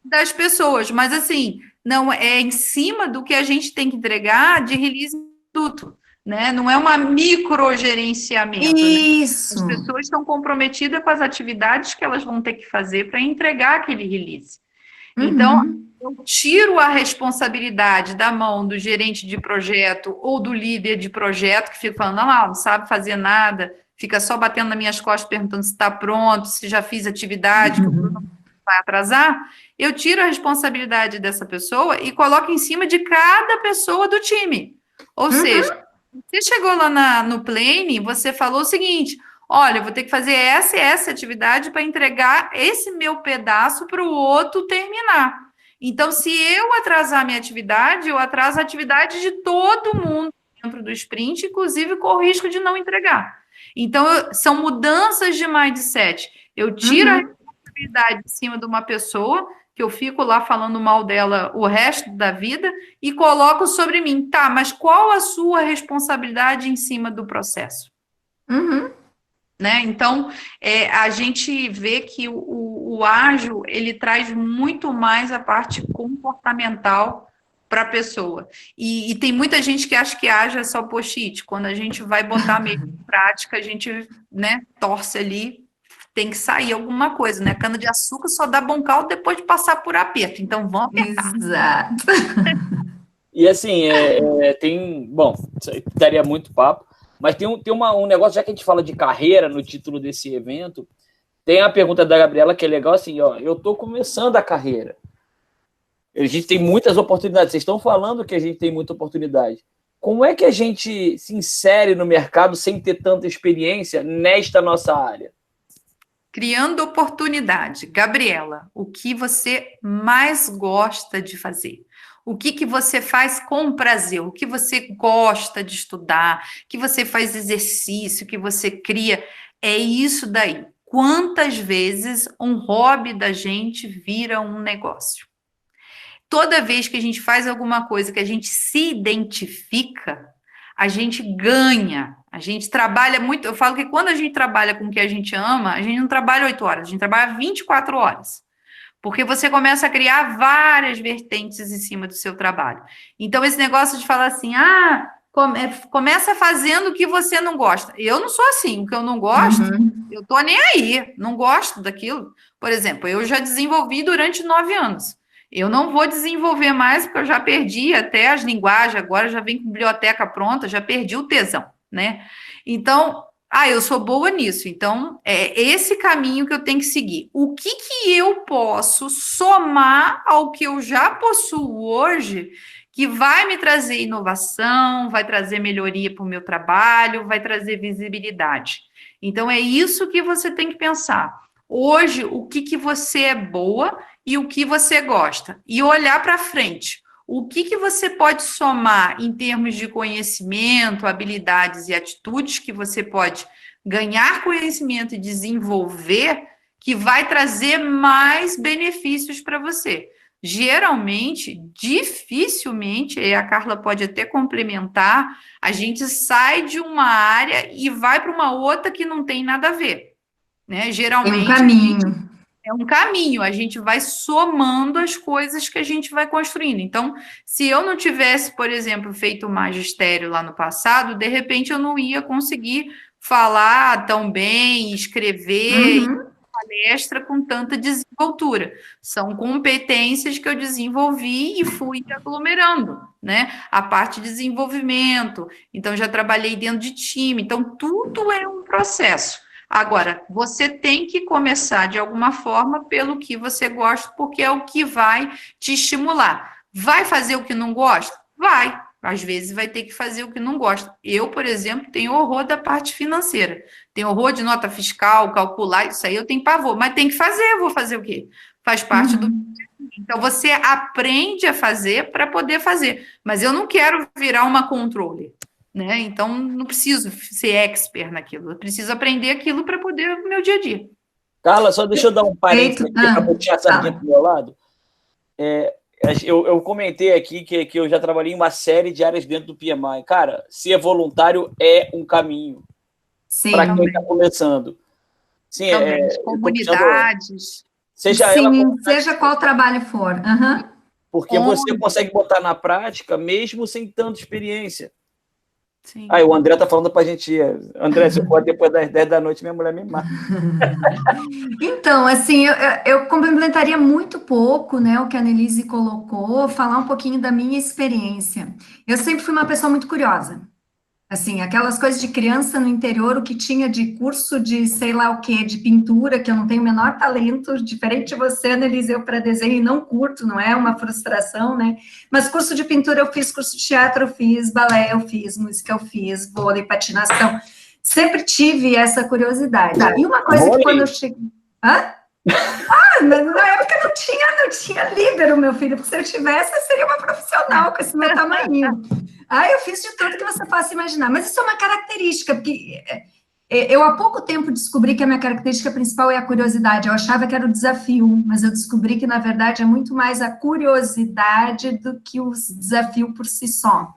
das pessoas, mas assim, não é em cima do que a gente tem que entregar de release produto, né? Não é uma microgerenciamento, né? Isso. As pessoas estão comprometidas com as atividades que elas vão ter que fazer para entregar aquele release. Então, eu tiro a responsabilidade da mão do gerente de projeto ou do líder de projeto, que fica falando, não sabe fazer nada, fica só batendo nas minhas costas, perguntando se está pronto, se já fiz atividade, que o Bruno vai atrasar. Eu tiro a responsabilidade dessa pessoa e coloco em cima de cada pessoa do time. Ou seja, você chegou lá no Plane, você falou o seguinte, olha, eu vou ter que fazer essa e essa atividade para entregar esse meu pedaço para o outro terminar. Então, se eu atrasar a minha atividade, eu atraso a atividade de todo mundo dentro do sprint, inclusive com o risco de não entregar. Então, são mudanças de mindset. Eu tiro a responsabilidade de cima de uma pessoa, que eu fico lá falando mal dela o resto da vida, e coloco sobre mim. Tá, mas qual a sua responsabilidade em cima do processo? Né? Então, a gente vê que o ágil, ele traz muito mais a parte comportamental para a pessoa. E tem muita gente que acha que ágil é só post-it. Quando a gente vai botar mesmo em prática, a gente, né, torce ali, tem que sair alguma coisa, né? Cana de açúcar só dá bom caldo depois de passar por aperto. Então, vamos apertar. Exato. E assim, bom, isso aí daria muito papo, mas tem um negócio, já que a gente fala de carreira no título desse evento, tem a pergunta da Gabriela que é legal, assim, ó, eu estou começando a carreira. A gente tem muitas oportunidades, vocês estão falando que a gente tem muita oportunidade. Como é que a gente se insere no mercado sem ter tanta experiência nesta nossa área? Criando oportunidade. Gabriela, o que você mais gosta de fazer? O que você faz com prazer? O que você gosta de estudar? Que você faz exercício? Que você cria? É isso daí. Quantas vezes um hobby da gente vira um negócio? Toda vez que a gente faz alguma coisa que a gente se identifica, a gente ganha. A gente trabalha muito. Eu falo que quando a gente trabalha com o que a gente ama, a gente não trabalha 8 horas, a gente trabalha 24 horas. Porque você começa a criar várias vertentes em cima do seu trabalho. Então, esse negócio de falar assim, começa fazendo o que você não gosta. Eu não sou assim, o que eu não gosto, eu tô nem aí, não gosto daquilo. Por exemplo, eu já desenvolvi durante 9 anos. Eu não vou desenvolver mais, porque eu já perdi até as linguagens, agora já vem com biblioteca pronta, já perdi o tesão, né? Então, eu sou boa nisso, então é esse caminho que eu tenho que seguir. O que eu posso somar ao que eu já possuo hoje, que vai me trazer inovação, vai trazer melhoria para o meu trabalho, vai trazer visibilidade. Então, é isso que você tem que pensar. Hoje, o que você é boa e o que você gosta. E olhar para frente. o que você pode somar em termos de conhecimento, habilidades e atitudes que você pode ganhar conhecimento e desenvolver, que vai trazer mais benefícios para você. Geralmente, dificilmente, e a Carla pode até complementar, a gente sai de uma área e vai para uma outra que não tem nada a ver, né? Geralmente, Tem um caminho. é um caminho, a gente vai somando as coisas que a gente vai construindo. Então, se eu não tivesse, por exemplo, feito o magistério lá no passado, de repente eu não ia conseguir falar tão bem, escrever, palestra com tanta desenvoltura. São competências que eu desenvolvi e fui aglomerando, né? A parte de desenvolvimento, então já trabalhei dentro de time, então tudo é um processo. Agora, você tem que começar de alguma forma pelo que você gosta, porque é o que vai te estimular. Vai fazer o que não gosta? Vai. Às vezes vai ter que fazer o que não gosta. Eu, por exemplo, tenho horror da parte financeira. Tenho horror de nota fiscal, calcular, isso aí eu tenho pavor. Mas tem que fazer, eu vou fazer o quê? Faz parte do... Então, você aprende a fazer para poder fazer. Mas eu não quero virar uma controle, né? Então, não preciso ser expert naquilo. Eu preciso aprender aquilo para poder no meu dia a dia. Carla, só deixa eu dar um parênteses aqui para puxar a sardinha para o meu lado. Eu comentei aqui que eu já trabalhei em uma série de áreas dentro do PMI. Cara, ser voluntário é um caminho para quem está começando. Sim, comunidades. Seja qual trabalho for. Porque você consegue botar na prática mesmo sem tanta experiência. Sim. O André tá falando pra gente ir. André, se eu for depois das 10 da noite, minha mulher me mata. Então, assim, eu complementaria muito pouco, né, o que a Annelise colocou, falar um pouquinho da minha experiência. Eu sempre fui uma pessoa muito curiosa. Assim, aquelas coisas de criança no interior, o que tinha de curso de sei lá o quê, de pintura, que eu não tenho o menor talento, diferente de você, Annelise, eu para desenho e não curto, não é uma frustração, né? Mas curso de pintura eu fiz, curso de teatro eu fiz, balé eu fiz, música eu fiz, vôlei, patinação. Sempre tive essa curiosidade. E uma coisa que quando eu cheguei... mas na época não tinha líbero, meu filho, porque se eu tivesse, eu seria uma profissional com esse meu tamanho. Eu fiz de tudo que você possa imaginar, mas isso é uma característica, porque eu há pouco tempo descobri que a minha característica principal é a curiosidade. Eu achava que era o desafio, mas eu descobri que, na verdade, é muito mais a curiosidade do que o desafio por si só,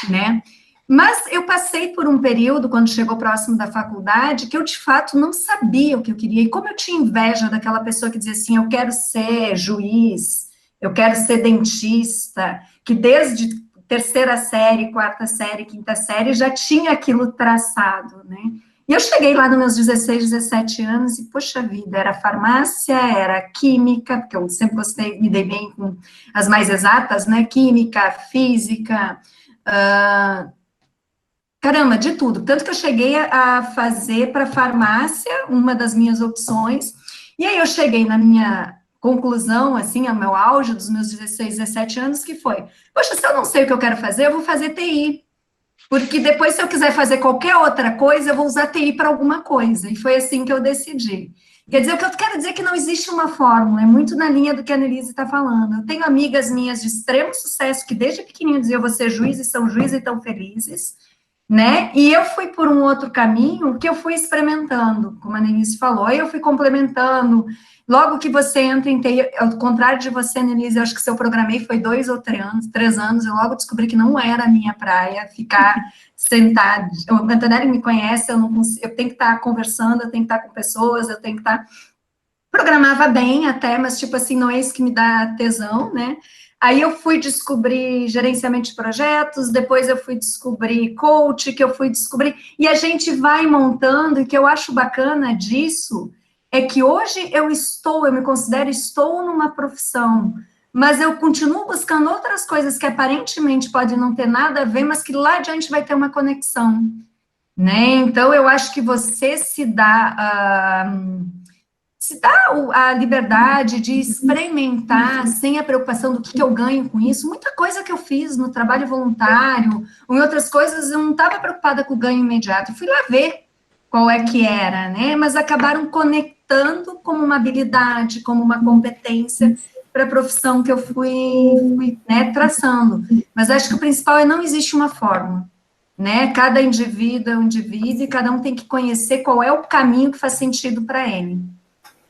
né? Mas eu passei por um período, quando chegou próximo da faculdade, que eu, de fato, não sabia o que eu queria. E como eu tinha inveja daquela pessoa que dizia assim, eu quero ser juiz, eu quero ser dentista, que desde terceira série, quarta série, quinta série, já tinha aquilo traçado, né? E eu cheguei lá nos meus 16, 17 anos e, poxa vida, era farmácia, era química, porque eu sempre gostei, me dei bem com as mais exatas, né? Química, física... Caramba, de tudo. Tanto que eu cheguei a fazer para farmácia, uma das minhas opções, e aí eu cheguei na minha conclusão, assim, ao meu auge dos meus 16, 17 anos, que foi, poxa, se eu não sei o que eu quero fazer, eu vou fazer TI, porque depois, se eu quiser fazer qualquer outra coisa, eu vou usar TI para alguma coisa, e foi assim que eu decidi. Quer dizer, o que eu quero dizer é que não existe uma fórmula, é muito na linha do que a Annelise está falando. Eu tenho amigas minhas de extremo sucesso, que desde pequenininho diziam, eu vou ser juiz, e são juízes e tão felizes, né? E eu fui por um outro caminho que eu fui experimentando, como a Annelise falou, aí eu fui complementando. Logo que você entra em TI, ao contrário de você, Annelise, eu acho que se eu programei foi 2 ou 3 anos, eu logo descobri que não era a minha praia, ficar sentada. A Antonelli me conhece, eu tenho que estar conversando, eu tenho que estar com pessoas, eu tenho que estar... Programava bem até, mas tipo assim, não é isso que me dá tesão, né? Aí eu fui descobrir gerenciamento de projetos, depois eu fui descobrir coach, que eu fui descobrir... E a gente vai montando, e o que eu acho bacana disso é que hoje eu me considero, estou numa profissão, mas eu continuo buscando outras coisas que aparentemente podem não ter nada a ver, mas que lá adiante vai ter uma conexão, né? Então, eu acho que você se dá a liberdade de experimentar sem a preocupação do que eu ganho com isso. Muita coisa que eu fiz no trabalho voluntário, ou em outras coisas, eu não estava preocupada com o ganho imediato. Eu fui lá ver qual é que era, né? Mas acabaram conectando como uma habilidade, como uma competência para a profissão que eu fui, né, traçando. Mas acho que o principal é não existe uma fórmula, né? Cada indivíduo é um indivíduo e cada um tem que conhecer qual é o caminho que faz sentido para ele,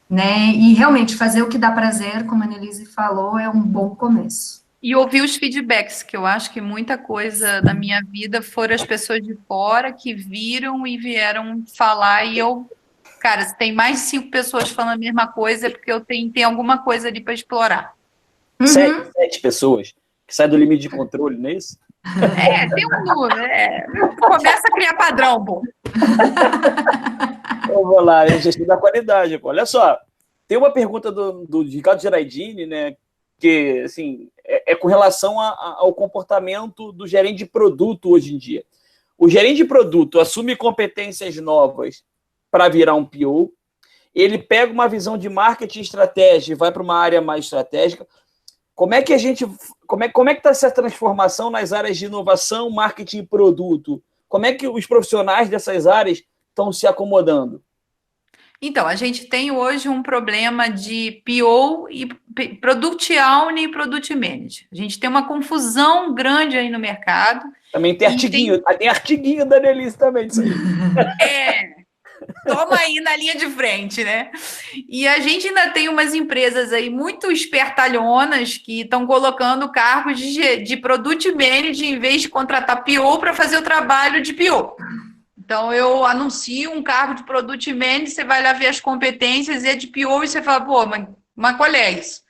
né? E realmente fazer o que dá prazer, como a Annelise falou, é um bom começo. E ouvir os feedbacks, que eu acho que muita coisa da minha vida foram as pessoas de fora que viram e vieram falar, e eu, cara, se tem mais de 5 pessoas falando a mesma coisa, é porque eu tenho alguma coisa ali para explorar. Uhum. 7 pessoas que saem do limite de controle, não é isso? Tem um número, começa a criar padrão, pô. Eu vou lá, gestão da qualidade, pô. Olha só, tem uma pergunta do Ricardo Gerardini, né, que, assim, é com relação ao comportamento do gerente de produto hoje em dia. O gerente de produto assume competências novas para virar um PO, ele pega uma visão de marketing e estratégia e vai para uma área mais estratégica. Como é que está essa transformação nas áreas de inovação, marketing e produto? Como é que os profissionais dessas áreas estão se acomodando? Então, a gente tem hoje um problema de PO e Product Owner e Product Manager. A gente tem uma confusão grande aí no mercado. Também tem artiguinho, tem artiguinho da Annelise também disso aí. Toma aí na linha de frente, né? E a gente ainda tem umas empresas aí muito espertalhonas que estão colocando cargos de Product Manager em vez de contratar PO para fazer o trabalho de PO. Então, eu anuncio um cargo de Product Manager, você vai lá ver as competências, e é de PO, e você fala, pô, mas qual é isso?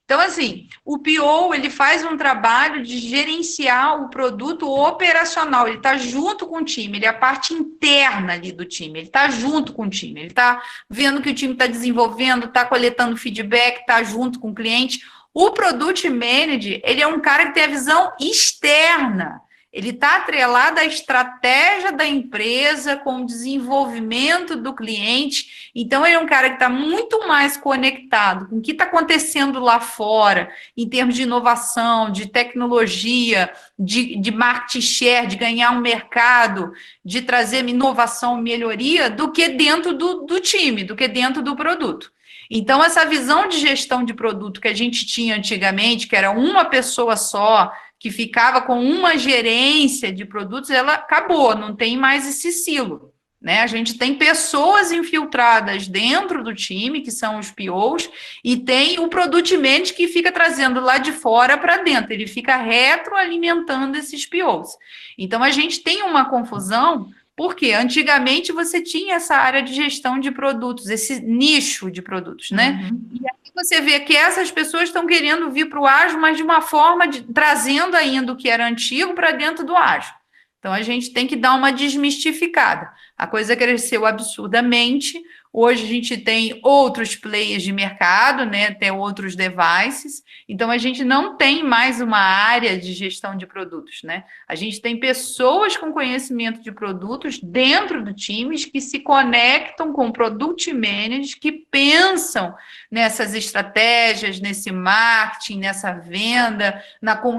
Então, assim, o PO, ele faz um trabalho de gerenciar o produto operacional, ele está junto com o time, ele é a parte interna ali do time, ele está junto com o time, ele está vendo que o time está desenvolvendo, está coletando feedback, está junto com o cliente. O Product Manager, ele é um cara que tem a visão externa, ele está atrelado à estratégia da empresa, com o desenvolvimento do cliente. Então, ele é um cara que está muito mais conectado com o que está acontecendo lá fora, em termos de inovação, de tecnologia, de market share, de ganhar um mercado, de trazer inovação, melhoria, do que dentro do time, do que dentro do produto. Então, essa visão de gestão de produto que a gente tinha antigamente, que era uma pessoa só, que ficava com uma gerência de produtos, ela acabou, não tem mais esse silo, né? A gente tem pessoas infiltradas dentro do time, que são os POs, e tem o Product Manager que fica trazendo lá de fora para dentro, ele fica retroalimentando esses POs. Então, a gente tem uma confusão, porque antigamente você tinha essa área de gestão de produtos, esse nicho de produtos, né? E aí você vê que essas pessoas estão querendo vir para o ágil, mas de uma forma trazendo ainda o que era antigo para dentro do ágil. Então, a gente tem que dar uma desmistificada. A coisa cresceu absurdamente. Hoje a gente tem outros players de mercado, né? Tem outros devices. Então, a gente não tem mais uma área de gestão de produtos, né? A gente tem pessoas com conhecimento de produtos dentro do times que se conectam com product managers, que pensam nessas estratégias, nesse marketing, nessa venda,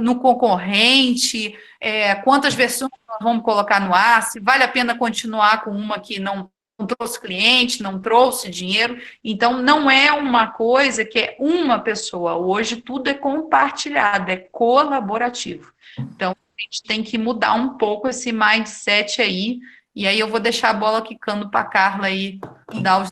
no concorrente, quantas versões nós vamos colocar no ar, se vale a pena continuar com uma que não trouxe cliente, não trouxe dinheiro. Então, não é uma coisa que é uma pessoa. Hoje, tudo é compartilhado, é colaborativo. Então, a gente tem que mudar um pouco esse mindset aí. E aí, eu vou deixar a bola quicando para a Carla aí, dar os...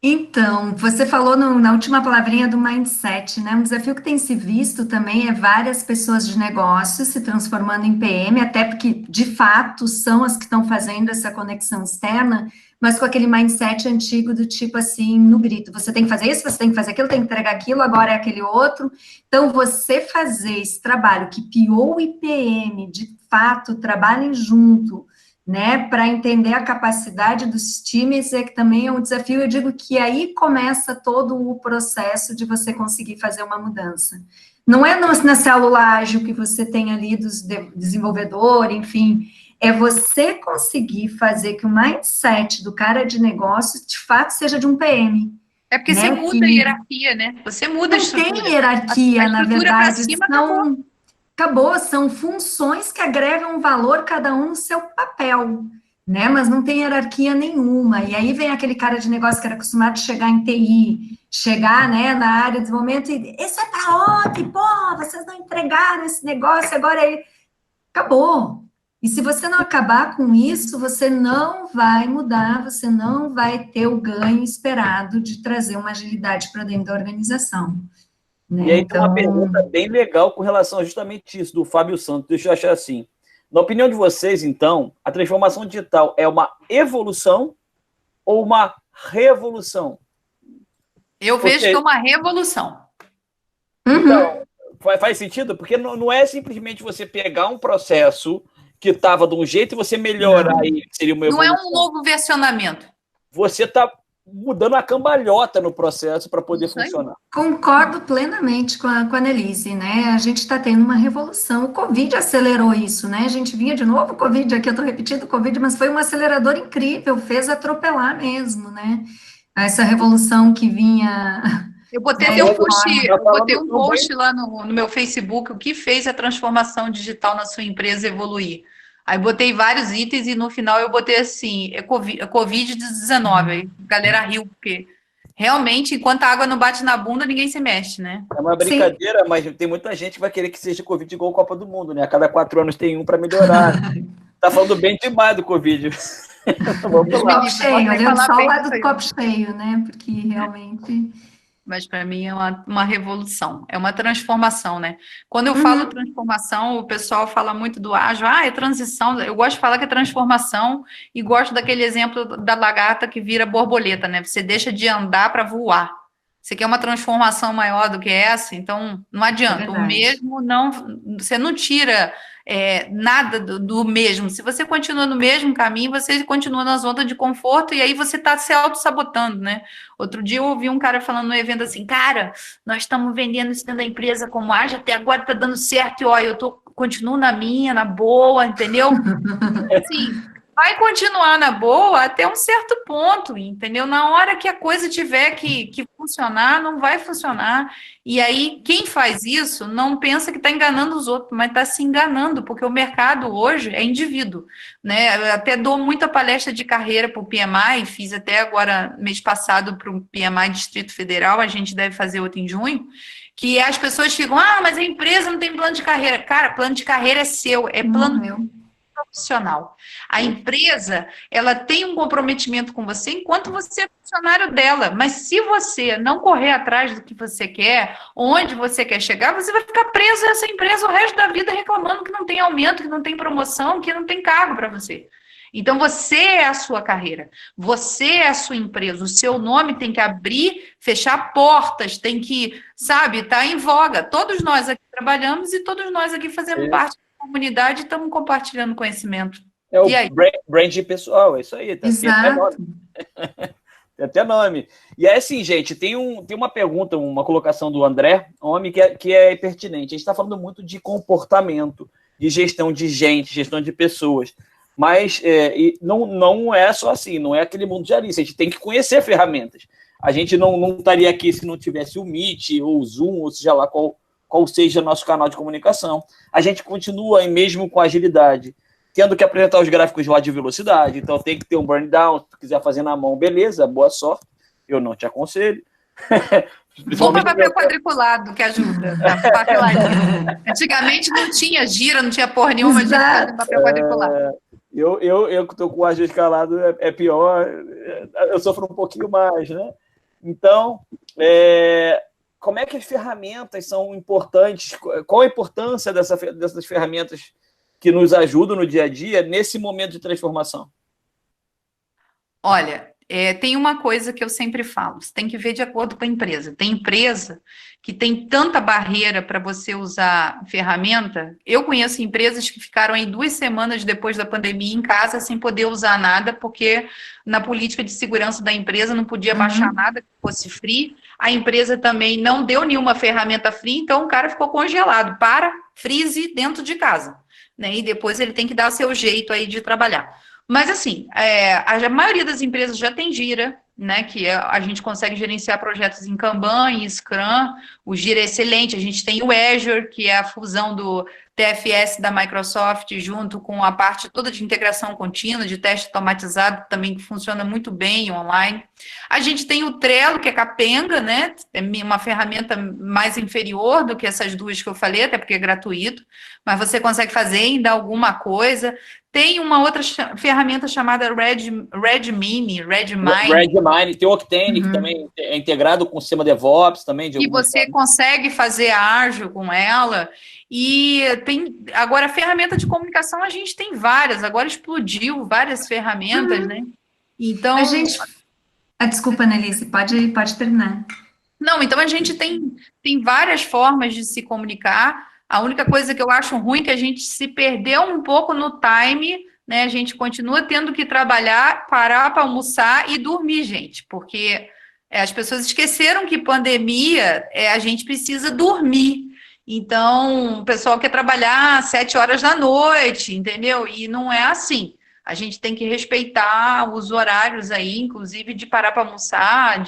Então, você falou na última palavrinha do mindset, né? Um desafio que tem se visto também é várias pessoas de negócio se transformando em PM, até porque, de fato, são as que estão fazendo essa conexão externa, mas com aquele mindset antigo do tipo assim, no grito, você tem que fazer isso, você tem que fazer aquilo, tem que entregar aquilo, agora é aquele outro. Então, você fazer esse trabalho que PO e PM, de fato, trabalhem junto, né, para entender a capacidade dos times, é que também é um desafio. Eu digo que aí começa todo o processo de você conseguir fazer uma mudança. Não é na célula ágil que você tem ali dos desenvolvedor, enfim, é você conseguir fazer que o mindset do cara de negócio, de fato, seja de um PM. É porque você muda a hierarquia, né? Você muda a estrutura. Não tem hierarquia, na verdade, cima, acabou, são funções que agregam valor, cada um no seu papel, né? Mas não tem hierarquia nenhuma. E aí vem aquele cara de negócio que era acostumado a chegar em TI, chegar, né, na área de desenvolvimento e isso é para ontem, pô, vocês não entregaram esse negócio, agora ele acabou. E se você não acabar com isso, você não vai mudar, você não vai ter o ganho esperado de trazer uma agilidade para dentro da organização. Né? E aí tem uma pergunta bem legal com relação a justamente isso, do Fábio Santos. Deixa eu achar assim. Na opinião de vocês, então, a transformação digital é uma evolução ou uma revolução? Eu vejo que é uma revolução. Então, faz sentido? Porque não é simplesmente você pegar um processo que estava de um jeito e você melhorar ele, seria uma evolução. Não é um novo versionamento. Você está mudando a cambalhota no processo para poder funcionar. Concordo plenamente com a Annelise, né? A gente está tendo uma revolução. O Covid acelerou isso, né? A gente vinha de novo o Covid, aqui eu estou repetindo o Covid, mas foi um acelerador incrível, fez atropelar mesmo, né? Essa revolução que vinha... Eu botei um post lá no meu Facebook, o que fez a transformação digital na sua empresa evoluir. Aí botei vários itens e no final eu botei assim, Covid-19. Aí a galera riu, porque realmente, enquanto a água não bate na bunda, ninguém se mexe, né? É uma brincadeira, mas tem muita gente que vai querer que seja Covid igual a Copa do Mundo, né? A cada 4 anos tem um para melhorar. Tá falando bem demais do Covid. Vamos lá. Copo cheio, olhando só o lado do copo cheio, né? Porque realmente... Mas para mim é uma revolução, é uma transformação, né? Quando eu falo transformação, o pessoal fala muito do ágil, é transição. Eu gosto de falar que é transformação e gosto daquele exemplo da lagarta que vira borboleta, né? Você deixa de andar para voar. Você quer uma transformação maior do que essa? Então, não adianta. O mesmo não... Você não tira nada do mesmo. Se você continua no mesmo caminho, você continua na zona de conforto e aí você está se auto-sabotando, né? Outro dia eu ouvi um cara falando no evento assim, cara, nós estamos vendendo isso dentro da empresa como ágil, até agora está dando certo e, ó, continuo na minha, na boa, entendeu? Assim... Vai continuar na boa até um certo ponto, entendeu? Na hora que a coisa tiver que funcionar, não vai funcionar. E aí, quem faz isso não pensa que está enganando os outros, mas está se enganando, porque o mercado hoje é indivíduo, né? Eu até dou muita palestra de carreira para o PMI, fiz até agora, mês passado, para o PMI Distrito Federal, a gente deve fazer outro em junho, que as pessoas ficam, mas a empresa não tem plano de carreira. Cara, plano de carreira é seu, é plano meu. Profissional. A empresa, ela tem um comprometimento com você enquanto você é funcionário dela, mas se você não correr atrás do que você quer, onde você quer chegar, você vai ficar preso a essa empresa o resto da vida reclamando que não tem aumento, que não tem promoção, que não tem cargo para você. Então, você é a sua carreira, você é a sua empresa, o seu nome tem que abrir, fechar portas, tem que, sabe, tá em voga. Todos nós aqui trabalhamos e todos nós aqui fazemos parte comunidade, estamos compartilhando conhecimento. É o brand pessoal, é isso aí. Tá? Exato. Tem até nome. E é assim, gente, tem uma pergunta, uma colocação do André, homem, que é pertinente. A gente está falando muito de comportamento, de gestão de gente, gestão de pessoas. Mas não é só assim, não é aquele mundo de Alice. A gente tem que conhecer ferramentas. A gente não estaria aqui se não tivesse o Meet, ou o Zoom, ou seja lá qual seja nosso canal de comunicação. A gente continua, mesmo com agilidade, tendo que apresentar os gráficos lá de velocidade, então tem que ter um burn down, se tu quiser fazer na mão, beleza, boa sorte, eu não te aconselho. Vou para papel quadriculado, que ajuda. Antigamente não tinha gira, não tinha porra nenhuma, mas tinha papel quadriculado. Eu que estou com o ágil escalado é pior, eu sofro um pouquinho mais, né? Então, como é que as ferramentas são importantes? Qual a importância dessas ferramentas que nos ajudam no dia a dia nesse momento de transformação? Olha, tem uma coisa que eu sempre falo, você tem que ver de acordo com a empresa. Tem empresa que tem tanta barreira para você usar ferramenta. Eu conheço empresas que ficaram aí 2 semanas depois da pandemia em casa sem poder usar nada, porque na política de segurança da empresa não podia baixar nada que fosse free. A empresa também não deu nenhuma ferramenta free, então o cara ficou congelado. Freeze dentro de casa, né? E depois ele tem que dar seu jeito aí de trabalhar. Mas, assim, a maioria das empresas já tem Gira, né, que a gente consegue gerenciar projetos em Kanban, em Scrum, o Gira é excelente, a gente tem o Azure, que é a fusão do TFS da Microsoft, junto com a parte toda de integração contínua, de teste automatizado, também que funciona muito bem online. A gente tem o Trello, que é capenga, né? É uma ferramenta mais inferior do que essas duas que eu falei, até porque é gratuito, mas você consegue fazer ainda alguma coisa. Tem uma outra ferramenta chamada Redmine, Redmine, tem o Octane, que também é integrado com o sistema DevOps também. E você consegue fazer ágil com ela. E tem agora a ferramenta de comunicação, a gente tem várias, agora explodiu várias ferramentas, né? Então, a gente... desculpa, Annelise, pode terminar. Não, então a gente tem várias formas de se comunicar. A única coisa que eu acho ruim é que a gente se perdeu um pouco no time, né? A gente continua tendo que trabalhar, parar para almoçar e dormir, gente, porque as pessoas esqueceram que pandemia a gente precisa dormir. Então, o pessoal quer trabalhar 7 horas da noite, entendeu? E não é assim. A gente tem que respeitar os horários aí, inclusive de parar para almoçar,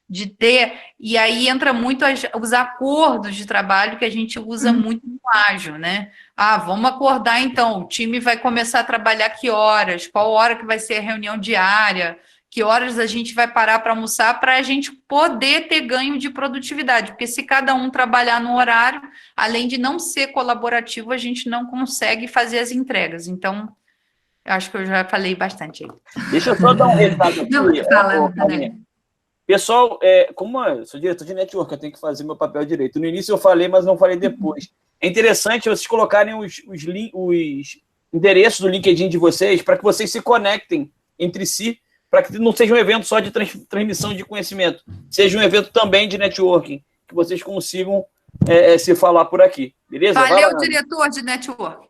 de ter, e aí entra muito os acordos de trabalho que a gente usa muito no ágil, né? Ah, vamos acordar então, o time vai começar a trabalhar que horas, qual hora que vai ser a reunião diária, que horas a gente vai parar para almoçar, para a gente poder ter ganho de produtividade, porque se cada um trabalhar no horário, além de não ser colaborativo, a gente não consegue fazer as entregas. Então, eu acho que eu já falei bastante aí. Deixa eu só dar um recado aqui. Não, fala, André. Pessoal, como eu sou diretor de network, eu tenho que fazer meu papel direito. No início eu falei, mas não falei depois. É interessante vocês colocarem os endereços do LinkedIn de vocês para que vocês se conectem entre si, para que não seja um evento só de transmissão de conhecimento, seja um evento também de networking, que vocês consigam se falar por aqui. Beleza? Valeu, diretor de network.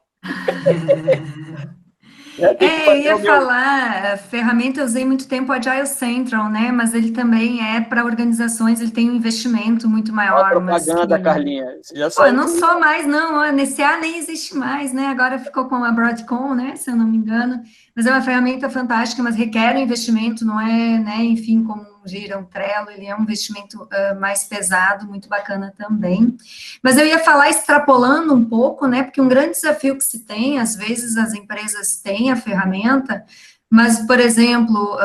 Eu ia falar, ferramenta, eu usei muito tempo o Agile Central, né? Mas ele também para organizações, ele tem um investimento muito maior. Propaganda, Carlinha. Você já sabe. Não sou mais, não. A NCA nem existe mais, né? Agora ficou com a Broadcom, né? Se eu não me engano. Mas é uma ferramenta fantástica, mas requer um investimento, não é, né? Enfim, como gira um Trello, ele é um investimento mais pesado, muito bacana também. Mas eu ia falar extrapolando um pouco, né? Porque um grande desafio que se tem, às vezes as empresas têm a ferramenta, mas, por exemplo,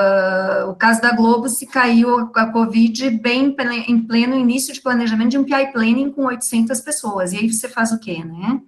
o caso da Globo, se caiu a Covid bem em pleno início de planejamento de um PI Planning com 800 pessoas, e aí você faz o quê, né?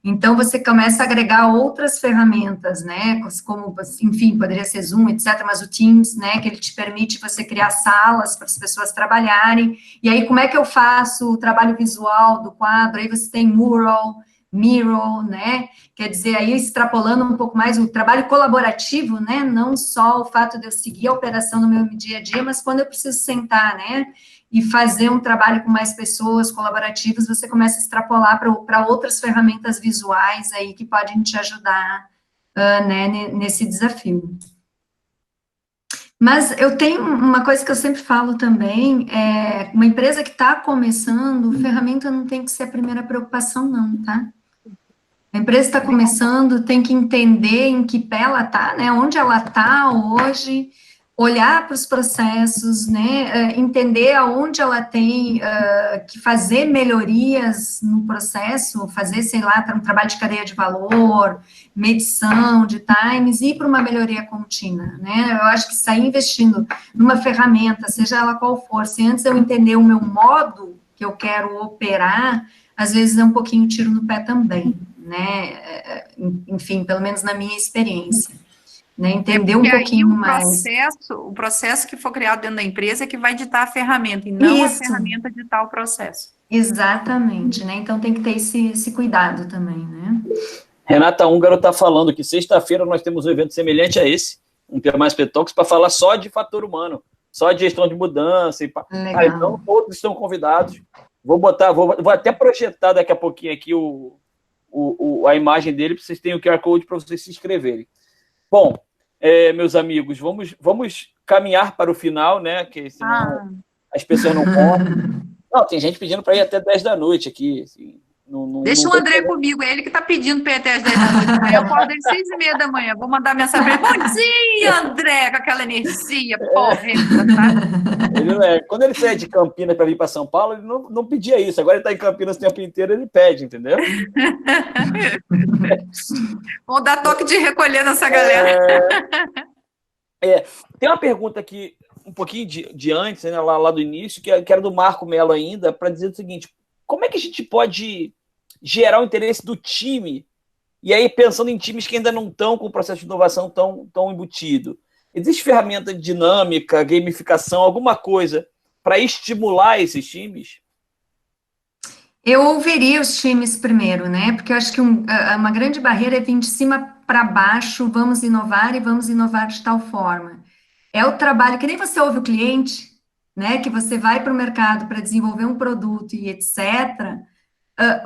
Então, você começa a agregar outras ferramentas, né, como, enfim, poderia ser Zoom, etc., mas o Teams, né, que ele te permite você criar salas para as pessoas trabalharem, e aí como é que eu faço o trabalho visual do quadro? Aí você tem Mural, Miro, né, quer dizer, aí extrapolando um pouco mais o trabalho colaborativo, né, não só o fato de eu seguir a operação no meu dia a dia, mas quando eu preciso sentar, né, e fazer um trabalho com mais pessoas, colaborativas, você começa a extrapolar para outras ferramentas visuais aí que podem te ajudar, né, nesse desafio. Mas eu tenho uma coisa que eu sempre falo também, uma empresa que está começando, ferramenta não tem que ser a primeira preocupação não, tá? A empresa está começando, tem que entender em que pé ela está, né, onde ela está hoje, olhar para os processos, né, entender aonde ela tem que fazer melhorias no processo, fazer, sei lá, um trabalho de cadeia de valor, medição de times, e ir para uma melhoria contínua, né, eu acho que sair investindo numa ferramenta, seja ela qual for, se antes eu entender o meu modo que eu quero operar, às vezes é um pouquinho tiro no pé também, né, enfim, pelo menos na minha experiência. Né, entender um pouquinho mais. O processo que for criado dentro da empresa é que vai ditar a ferramenta, e não a ferramenta ditar o processo. Exatamente, né? Então tem que ter esse cuidado também, né? Renata Húngaro está falando que sexta-feira nós temos um evento semelhante a esse, um PMSP Talks, para falar só de fator humano, só de gestão de mudança. Então todos estão convidados. Vou até projetar daqui a pouquinho aqui a imagem dele, para vocês terem o QR Code para vocês se inscreverem. Bom, meus amigos, vamos caminhar para o final, né? Que senão as pessoas não podem. Não, tem gente pedindo para ir até 10 da noite aqui. Assim, Deixa o André comigo, é ele que está pedindo para ir até as 10 da noite. Eu acordo às 6h30 da manhã. Vou mandar mensagem. Bom dia, André, com aquela energia, porra. Quando ele sair de Campinas para vir para São Paulo, ele não pedia isso. Agora ele está em Campinas o tempo inteiro, ele pede, entendeu? Vamos dar toque de recolher nessa galera. Tem uma pergunta que um pouquinho de antes, né, lá do início, que era do Marco Mello ainda, para dizer o seguinte: como é que a gente pode gerar o interesse do time? E aí, pensando em times que ainda não estão com o processo de inovação tão embutido. Existe ferramenta dinâmica, gamificação, alguma coisa para estimular esses times? Eu ouviria os times primeiro, né? Porque eu acho que uma grande barreira é vir de cima para baixo, vamos inovar e vamos inovar de tal forma. É o trabalho, que nem você ouve o cliente, né? Que você vai para o mercado para desenvolver um produto e etc.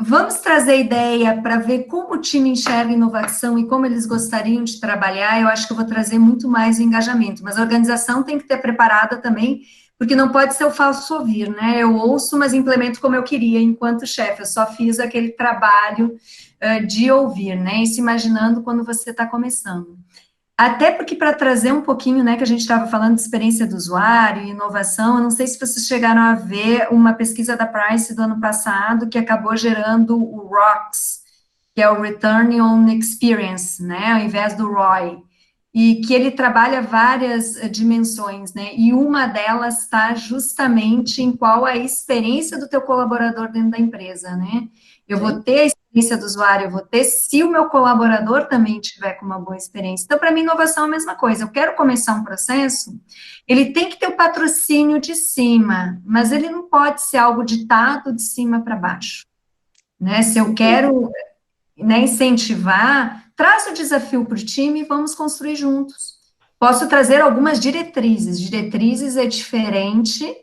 Vamos trazer ideia para ver como o time enxerga inovação e como eles gostariam de trabalhar. Eu acho que eu vou trazer muito mais o engajamento, mas a organização tem que ter preparada também, porque não pode ser o falso ouvir, né? Eu ouço, mas implemento como eu queria enquanto chefe. Eu só fiz aquele trabalho de ouvir, né? Isso imaginando quando você está começando. Até porque para trazer um pouquinho, né, que a gente estava falando de experiência do usuário e inovação, eu não sei se vocês chegaram a ver uma pesquisa da Price do ano passado que acabou gerando o ROX, que é o Return on Experience, né, ao invés do ROI, e que ele trabalha várias dimensões, né, e uma delas está justamente em qual a experiência do teu colaborador dentro da empresa, né. Eu vou ter a experiência do usuário, eu vou ter se o meu colaborador também tiver com uma boa experiência. Então, para mim, inovação é a mesma coisa. Eu quero começar um processo, ele tem que ter o patrocínio de cima, mas ele não pode ser algo ditado de cima para baixo, né? Se eu quero, né, incentivar, traz o desafio para o time e vamos construir juntos. Posso trazer algumas diretrizes. Diretrizes é diferente,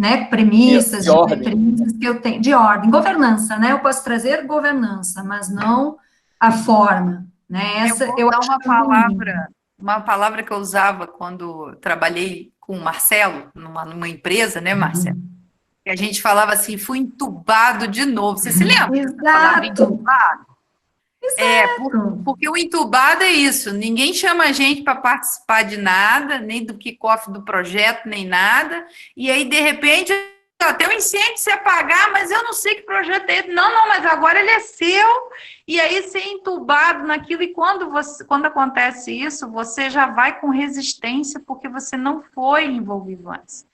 né, premissas, diretrizes que eu tenho, de ordem, governança, né, eu posso trazer governança, mas não a forma, né, essa eu vou dar uma palavra que eu usava quando trabalhei com o Marcelo, numa empresa, né, Marcelo? Que a gente falava assim, fui entubado de novo, você se lembra? Exato. Porque o entubado é isso, ninguém chama a gente para participar de nada, nem do kickoff do projeto, nem nada, e aí, de repente, tem um incêndio se apagar, mas eu não sei que projeto é esse. Não, mas agora ele é seu, e aí ser entubado naquilo, e quando acontece isso, você já vai com resistência, porque você não foi envolvido antes.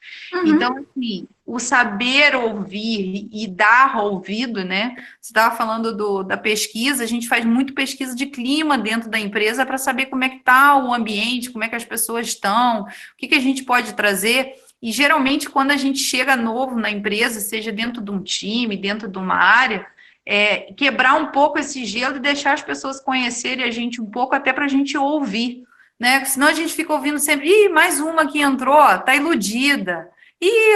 Então, assim, o saber ouvir e dar ouvido, né? Você estava falando da pesquisa, a gente faz muito pesquisa de clima dentro da empresa para saber como é que está o ambiente, como é que as pessoas estão, o que a gente pode trazer. E, geralmente, quando a gente chega novo na empresa, seja dentro de um time, dentro de uma área, quebrar um pouco esse gelo e deixar as pessoas conhecerem a gente um pouco, até para a gente ouvir, né? Senão a gente fica ouvindo sempre, mais uma que entrou, está iludida.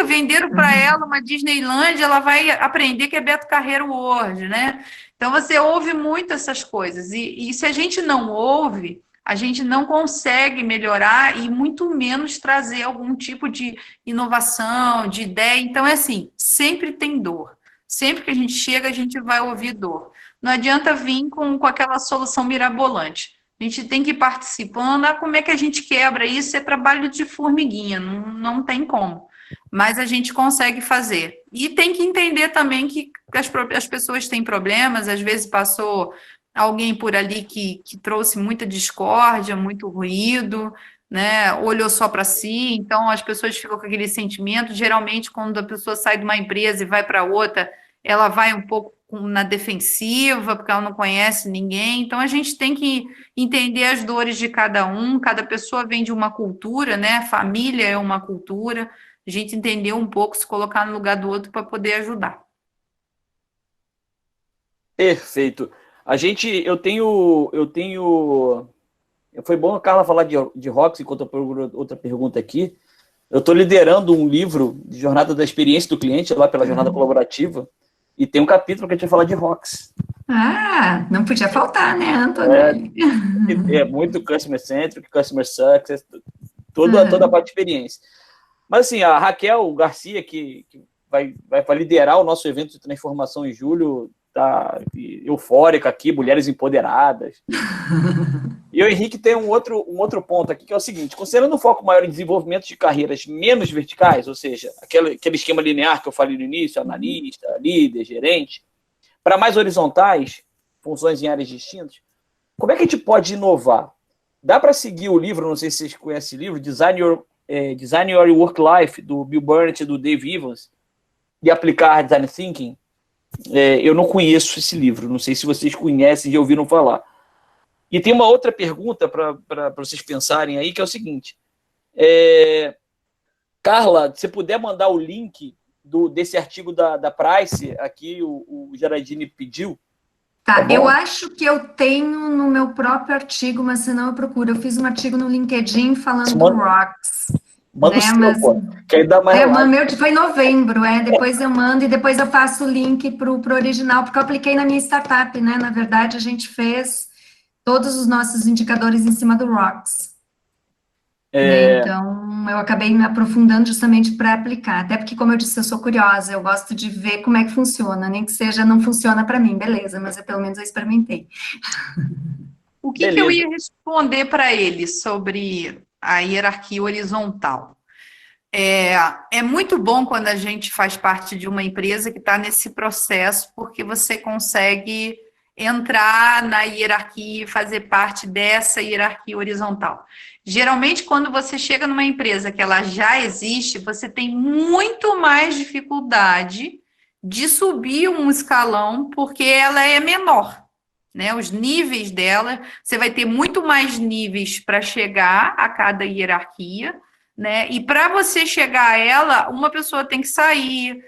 Venderam para ela uma Disneylândia, ela vai aprender que é Beto Carreiro World, né? Então, você ouve muito essas coisas. E se a gente não ouve, a gente não consegue melhorar e muito menos trazer algum tipo de inovação, de ideia. Então, é assim, sempre tem dor. Sempre que a gente chega, a gente vai ouvir dor. Não adianta vir com aquela solução mirabolante. A gente tem que ir participando. Como é que a gente quebra isso? É trabalho de formiguinha, não tem como. Mas a gente consegue fazer. E tem que entender também que as pessoas têm problemas, às vezes passou alguém por ali que trouxe muita discórdia, muito ruído, né? Olhou só para si, então as pessoas ficam com aquele sentimento. Geralmente, quando a pessoa sai de uma empresa e vai para outra, ela vai um pouco na defensiva, porque ela não conhece ninguém. Então, a gente tem que entender as dores de cada um, cada pessoa vem de uma cultura, né? Família é uma cultura. A gente entender um pouco, se colocar no lugar do outro para poder ajudar. Perfeito. Eu tenho. Foi bom a Carla falar de Rox, enquanto eu pergunto outra pergunta aqui. Eu estou liderando um livro de jornada da experiência do cliente, lá pela jornada colaborativa, e tem um capítulo que a gente vai falar de Rox. Não podia faltar, né, Antônio? É muito customer centric, customer success, toda a parte de experiência. Mas assim, a Raquel Garcia, que vai liderar o nosso evento de transformação em julho, tá eufórica aqui, mulheres empoderadas. E o Henrique tem um outro ponto aqui, que é o seguinte: considerando o foco maior em desenvolvimento de carreiras menos verticais, ou seja, aquele esquema linear que eu falei no início, analista, líder, gerente, para mais horizontais, funções em áreas distintas, como é que a gente pode inovar? Dá para seguir o livro, não sei se vocês conhecem o livro, Design Your Design Your Work Life, do Bill Burnett e do Dave Evans, e aplicar Design Thinking, eu não conheço esse livro, não sei se vocês conhecem e já ouviram falar. E tem uma outra pergunta para vocês pensarem aí, que é o seguinte, Carla, se puder mandar o link desse artigo da Price, aqui o Gerardini pediu. Tá, eu acho que eu tenho no meu próprio artigo, mas se não eu procuro. Eu fiz um artigo no LinkedIn falando do ROCs, Manda né, o seu, mas pô, que aí dá mais o like. meu foi em novembro, depois eu mando e depois eu faço o link pro original, porque eu apliquei na minha startup, né, na verdade a gente fez todos os nossos indicadores em cima do ROCs. Né? Então, eu acabei me aprofundando justamente para aplicar, até porque, como eu disse, eu sou curiosa, eu gosto de ver como é que funciona, nem que seja, não funciona para mim, beleza, mas pelo menos eu experimentei. O que eu ia responder para ele sobre a hierarquia horizontal? É muito bom quando a gente faz parte de uma empresa que está nesse processo, porque você consegue entrar na hierarquia e fazer parte dessa hierarquia horizontal. Geralmente, quando você chega numa empresa que ela já existe, você tem muito mais dificuldade de subir um escalão, porque ela é menor, né? Os níveis dela, você vai ter muito mais níveis para chegar a cada hierarquia, né? E para você chegar a ela, uma pessoa tem que sair,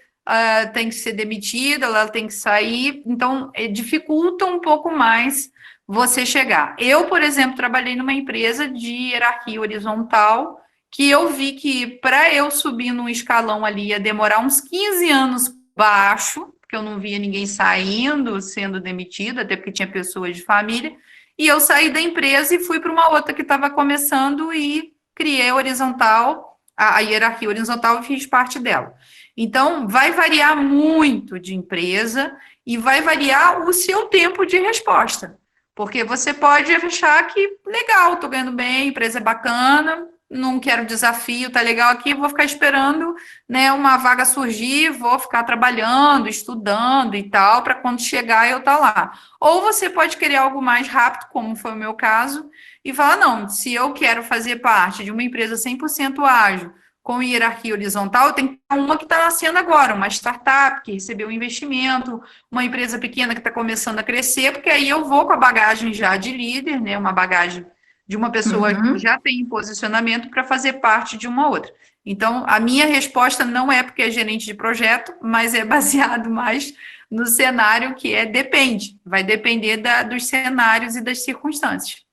tem que ser demitida, ela tem que sair, então dificulta um pouco mais você chegar. Eu, por exemplo, trabalhei numa empresa de hierarquia horizontal, que eu vi que para eu subir num escalão ali ia demorar uns 15 anos baixo, porque eu não via ninguém saindo, sendo demitido, até porque tinha pessoas de família, e eu saí da empresa e fui para uma outra que estava começando e criei a hierarquia horizontal e fiz parte dela. Então, vai variar muito de empresa e vai variar o seu tempo de resposta. Porque você pode achar que, legal, estou ganhando bem, a empresa é bacana, não quero desafio, tá legal aqui, vou ficar esperando, né, uma vaga surgir, vou ficar trabalhando, estudando e tal, para quando chegar eu estar lá. Ou você pode querer algo mais rápido, como foi o meu caso, e falar, não, se eu quero fazer parte de uma empresa 100% ágil, com hierarquia horizontal, eu tenho que ter uma que está nascendo agora, uma startup que recebeu um investimento, uma empresa pequena que está começando a crescer, porque aí eu vou com a bagagem já de líder, né, uma bagagem de uma pessoa que já tem posicionamento para fazer parte de uma outra. Então, a minha resposta não é porque é gerente de projeto, mas é baseado mais no cenário que depende, vai depender dos cenários e das circunstâncias.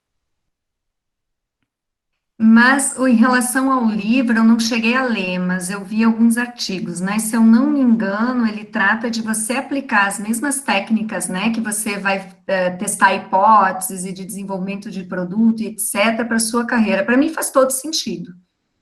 Mas em relação ao livro, eu não cheguei a ler, mas eu vi alguns artigos, né? Se eu não me engano, ele trata de você aplicar as mesmas técnicas, né? Que você vai testar hipóteses e de desenvolvimento de produto, etc., para a sua carreira. Para mim faz todo sentido,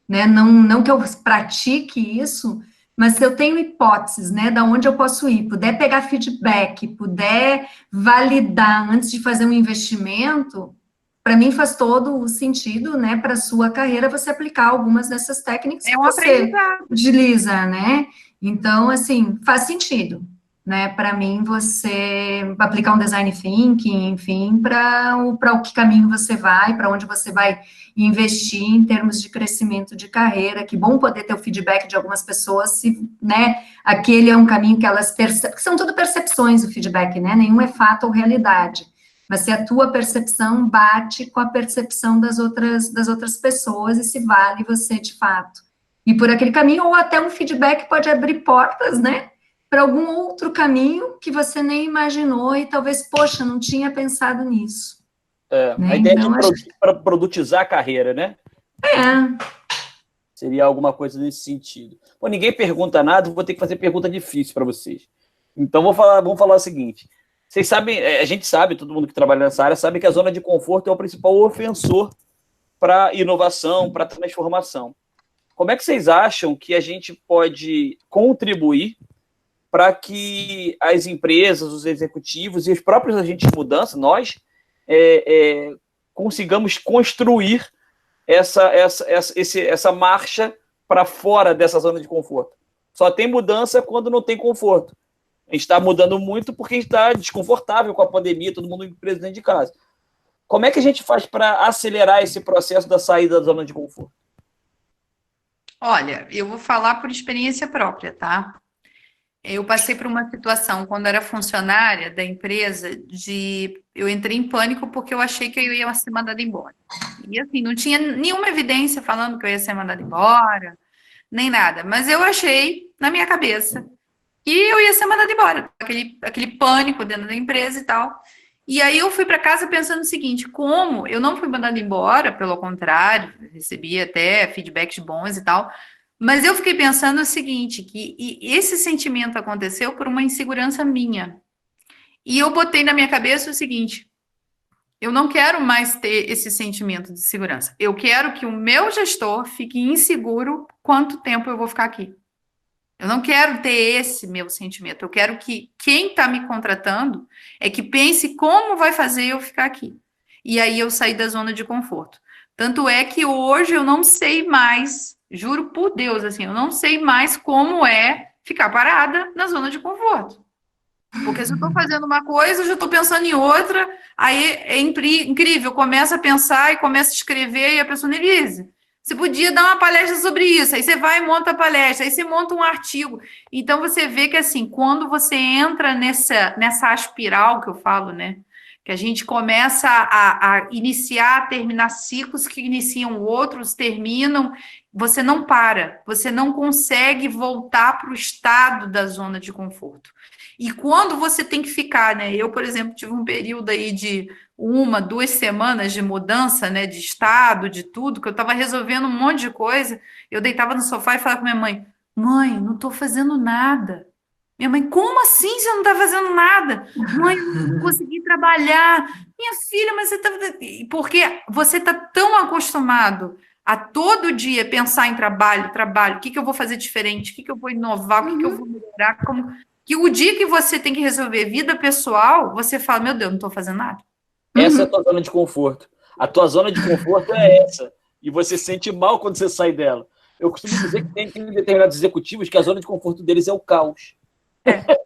né? Não que eu pratique isso, mas se eu tenho hipóteses, né? Da onde eu posso ir, puder pegar feedback, puder validar antes de fazer um investimento, para mim faz todo o sentido, né, para a sua carreira você aplicar algumas dessas técnicas que você utiliza, né? Então, assim, faz sentido, né? Para mim, você aplicar um design thinking, enfim, para o que caminho você vai, para onde você vai investir em termos de crescimento de carreira. Que bom poder ter o feedback de algumas pessoas, se, né, aquele é um caminho que elas percebem, porque são tudo percepções o feedback, né? Nenhum é fato ou realidade. Mas se a tua percepção bate com a percepção das outras pessoas e se vale você de fato. E por aquele caminho, ou até um feedback pode abrir portas, né, para algum outro caminho que você nem imaginou e talvez, poxa, não tinha pensado nisso. Né? A ideia então, de produtizar a carreira, né? Seria alguma coisa nesse sentido. Pô, ninguém pergunta nada, vou ter que fazer pergunta difícil para vocês. Então, vamos falar o seguinte. Vocês sabem, a gente sabe, todo mundo que trabalha nessa área sabe que a zona de conforto é o principal ofensor para inovação, para transformação. Como é que vocês acham que a gente pode contribuir para que as empresas, os executivos e os próprios agentes de mudança, nós, consigamos construir essa marcha para fora dessa zona de conforto? Só tem mudança quando não tem conforto. A gente está mudando muito porque a gente está desconfortável com a pandemia, todo mundo preso dentro de casa. Como é que a gente faz para acelerar esse processo da saída da zona de conforto? Olha, eu vou falar por experiência própria, tá? Eu passei por uma situação quando era funcionária da empresa eu entrei em pânico porque eu achei que eu ia ser mandada embora. E assim, não tinha nenhuma evidência falando que eu ia ser mandada embora, nem nada, mas eu achei na minha cabeça que eu ia ser mandada embora, aquele pânico dentro da empresa e tal. E aí eu fui para casa pensando o seguinte, como eu não fui mandada embora, pelo contrário, recebi até feedbacks bons e tal, mas eu fiquei pensando o seguinte, esse sentimento aconteceu por uma insegurança minha. E eu botei na minha cabeça o seguinte, eu não quero mais ter esse sentimento de segurança. Eu quero que o meu gestor fique inseguro quanto tempo eu vou ficar aqui. Eu não quero ter esse meu sentimento. Eu quero que quem está me contratando é que pense como vai fazer eu ficar aqui. E aí eu sair da zona de conforto. Tanto é que hoje eu não sei mais, juro por Deus, assim, eu não sei mais como é ficar parada na zona de conforto. Porque se eu estou fazendo uma coisa, eu já estou pensando em outra, aí é incrível, começa a pensar e começa a escrever, e a pessoa, Nelise, você podia dar uma palestra sobre isso, aí você vai e monta a palestra, aí você monta um artigo. Então você vê que assim, quando você entra nessa espiral que eu falo, né? Que a gente começa a iniciar, terminar ciclos que iniciam outros, terminam, você não para, você não consegue voltar para o estado da zona de conforto. E quando você tem que ficar, né? Eu, por exemplo, tive um período aí de 1, 2 semanas de mudança, né? De estado, de tudo, que eu estava resolvendo um monte de coisa. Eu deitava no sofá e falava com minha mãe: Mãe, não estou fazendo nada. Minha mãe, como assim você não está fazendo nada? Mãe, eu não consegui trabalhar. Minha filha, mas você está. Porque você está tão acostumado a todo dia pensar em trabalho, o que eu vou fazer diferente, o que eu vou inovar, o que eu vou melhorar, que o dia que você tem que resolver vida pessoal, você fala, meu Deus, não estou fazendo nada. Essa é a tua zona de conforto. A tua zona de conforto é essa. E você se sente mal quando você sai dela. Eu costumo dizer que tem determinados executivos que a zona de conforto deles é o caos. É.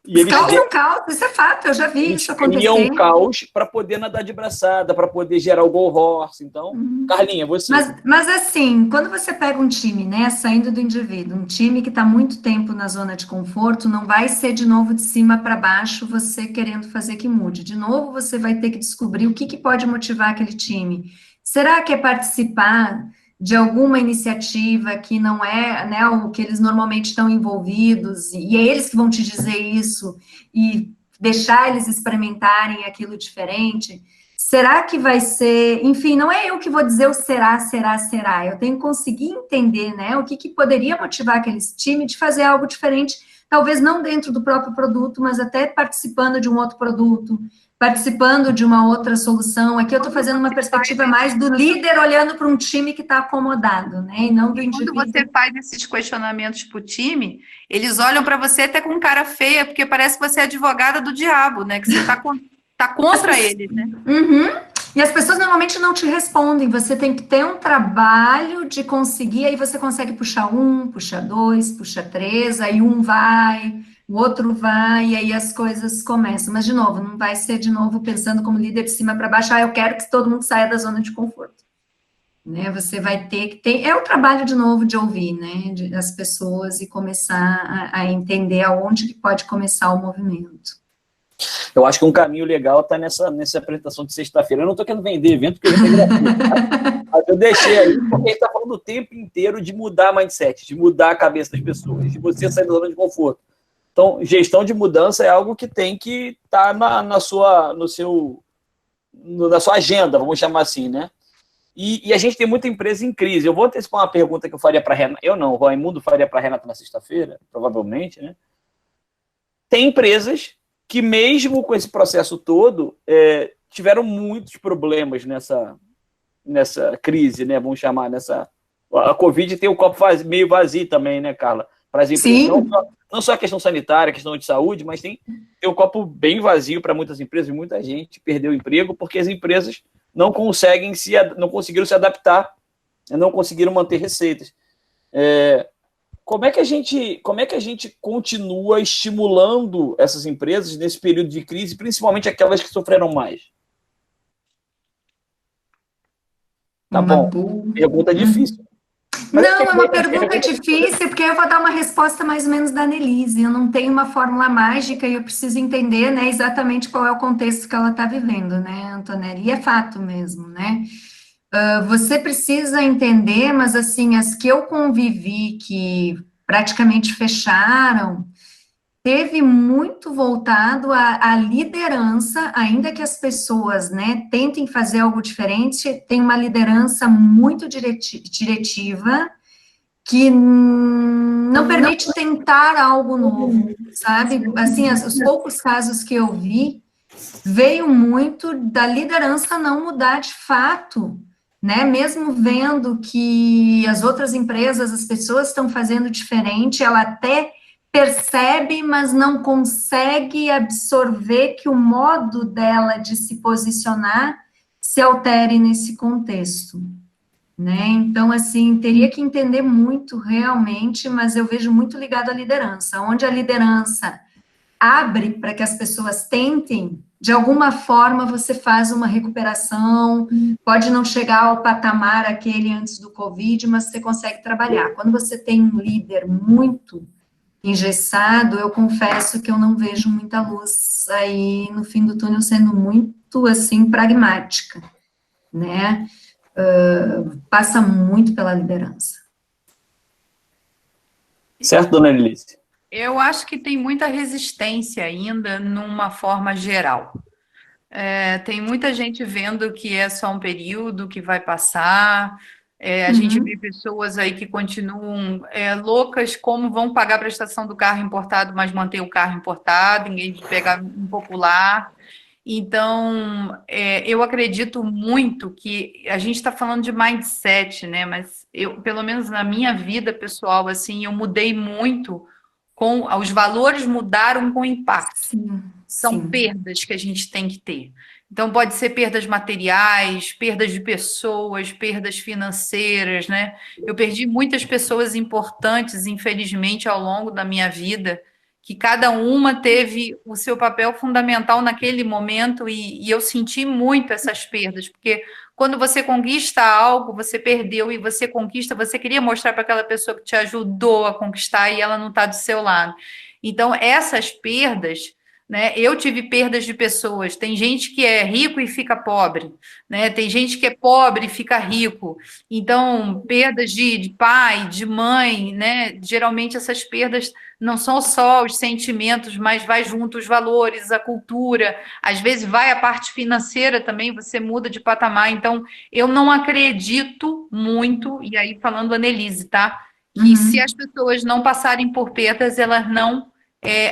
E eles Caos, isso é fato, eu já vi isso acontecer. Criam um caos para poder nadar de braçada, para poder gerar o Go Horse. Então, Carlinha, você. Mas assim, quando você pega um time, né, saindo do indivíduo, um time que está muito tempo na zona de conforto, não vai ser de novo de cima para baixo você querendo fazer que mude. De novo, você vai ter que descobrir o que pode motivar aquele time. Será que é participar de alguma iniciativa que não é, né, o que eles normalmente estão envolvidos, e é eles que vão te dizer isso, e deixar eles experimentarem aquilo diferente? Será que vai ser, enfim, não é eu que vou dizer o será, eu tenho que conseguir entender, né, o que poderia motivar aquele time de fazer algo diferente, talvez não dentro do próprio produto, mas até participando de um outro produto, participando de uma outra solução. Aqui eu estou fazendo uma perspectiva mais do líder olhando para um time que está acomodado, né, e não do indivíduo. Quando você faz esses questionamentos para o time, eles olham para você até com cara feia, porque parece que você é advogada do diabo, né, que você está contra eles, né? E as pessoas normalmente não te respondem, você tem que ter um trabalho de conseguir, aí você consegue puxar 1, puxa 2, puxa 3, aí um vai, o outro vai, e aí as coisas começam. Mas, de novo, não vai ser, de novo, pensando como líder de cima para baixo, eu quero que todo mundo saia da zona de conforto. Né? Você vai ter que ter, é o trabalho, de novo, de ouvir, né, das pessoas e começar a entender aonde que pode começar o movimento. Eu acho que um caminho legal está nessa apresentação de sexta-feira. Eu não estou querendo vender evento, porque eu já tenho gratuito. Mas eu deixei aí, porque a gente está falando o tempo inteiro de mudar mindset, de mudar a cabeça das pessoas, de você sair da zona de conforto. Então, gestão de mudança é algo que tem que estar na sua agenda, vamos chamar assim, né? E a gente tem muita empresa em crise. Eu vou antecipar uma pergunta que eu faria para a Renata. Eu não, o Raimundo faria para a Renata na sexta-feira, provavelmente, né? Tem empresas que mesmo com esse processo todo, tiveram muitos problemas nessa crise, né? Vamos chamar a Covid tem o copo meio vazio também, né, Carla? Para as empresas, não só a questão sanitária, a questão de saúde, mas tem um copo bem vazio para muitas empresas, muita gente perdeu o emprego porque as empresas não conseguiram se adaptar, não conseguiram manter receitas. Como é que a gente continua estimulando essas empresas nesse período de crise, principalmente aquelas que sofreram mais? Tá bom. Pergunta difícil. Mas Não, é uma pergunta difícil, porque eu vou dar uma resposta mais ou menos da Annelise. Eu não tenho uma fórmula mágica e eu preciso entender, né, exatamente qual é o contexto que ela está vivendo, né, Antonella? E é fato mesmo, né? Você precisa entender, mas assim, as que eu convivi que praticamente fecharam, teve muito voltado à liderança, ainda que as pessoas, né, tentem fazer algo diferente, tem uma liderança muito diretiva, que não permite tentar algo novo, sabe? Assim, os poucos casos que eu vi, veio muito da liderança não mudar de fato, né? Mesmo vendo que as outras empresas, as pessoas estão fazendo diferente, ela até percebe, mas não consegue absorver que o modo dela de se posicionar se altere nesse contexto, né? Então, assim, teria que entender muito realmente, mas eu vejo muito ligado à liderança, onde a liderança abre para que as pessoas tentem, de alguma forma você faz uma recuperação, pode não chegar ao patamar aquele antes do Covid, mas você consegue trabalhar. Quando você tem um líder muito engessado, eu confesso que eu não vejo muita luz aí no fim do túnel, sendo muito, assim, pragmática, né? Passa muito pela liderança. Certo, dona Elise? Eu acho que tem muita resistência ainda numa forma geral. Tem muita gente vendo que é só um período que vai passar. A gente vê pessoas aí que continuam loucas, como vão pagar a prestação do carro importado, mas manter o carro importado, ninguém pegar um popular. Então, eu acredito muito que a gente está falando de mindset, né? Mas eu, pelo menos na minha vida pessoal, assim, eu mudei muito os valores mudaram com impacto. Sim, São sim. perdas que a gente tem que ter. Então, pode ser perdas materiais, perdas de pessoas, perdas financeiras, né? Eu perdi muitas pessoas importantes, infelizmente, ao longo da minha vida, que cada uma teve o seu papel fundamental naquele momento, e eu senti muito essas perdas, porque quando você conquista algo, você perdeu, e você conquista, você queria mostrar para aquela pessoa que te ajudou a conquistar e ela não está do seu lado. Então, essas perdas, né? Eu tive perdas de pessoas. Tem gente que é rico e fica pobre, né? Tem gente que é pobre e fica rico. Então, perdas de pai, de mãe, né? Geralmente essas perdas não são só os sentimentos, mas vai junto os valores, a cultura. Às vezes vai a parte financeira também, você muda de patamar. Então, eu não acredito muito, e aí falando Annelise, tá? Que se as pessoas não passarem por perdas, elas não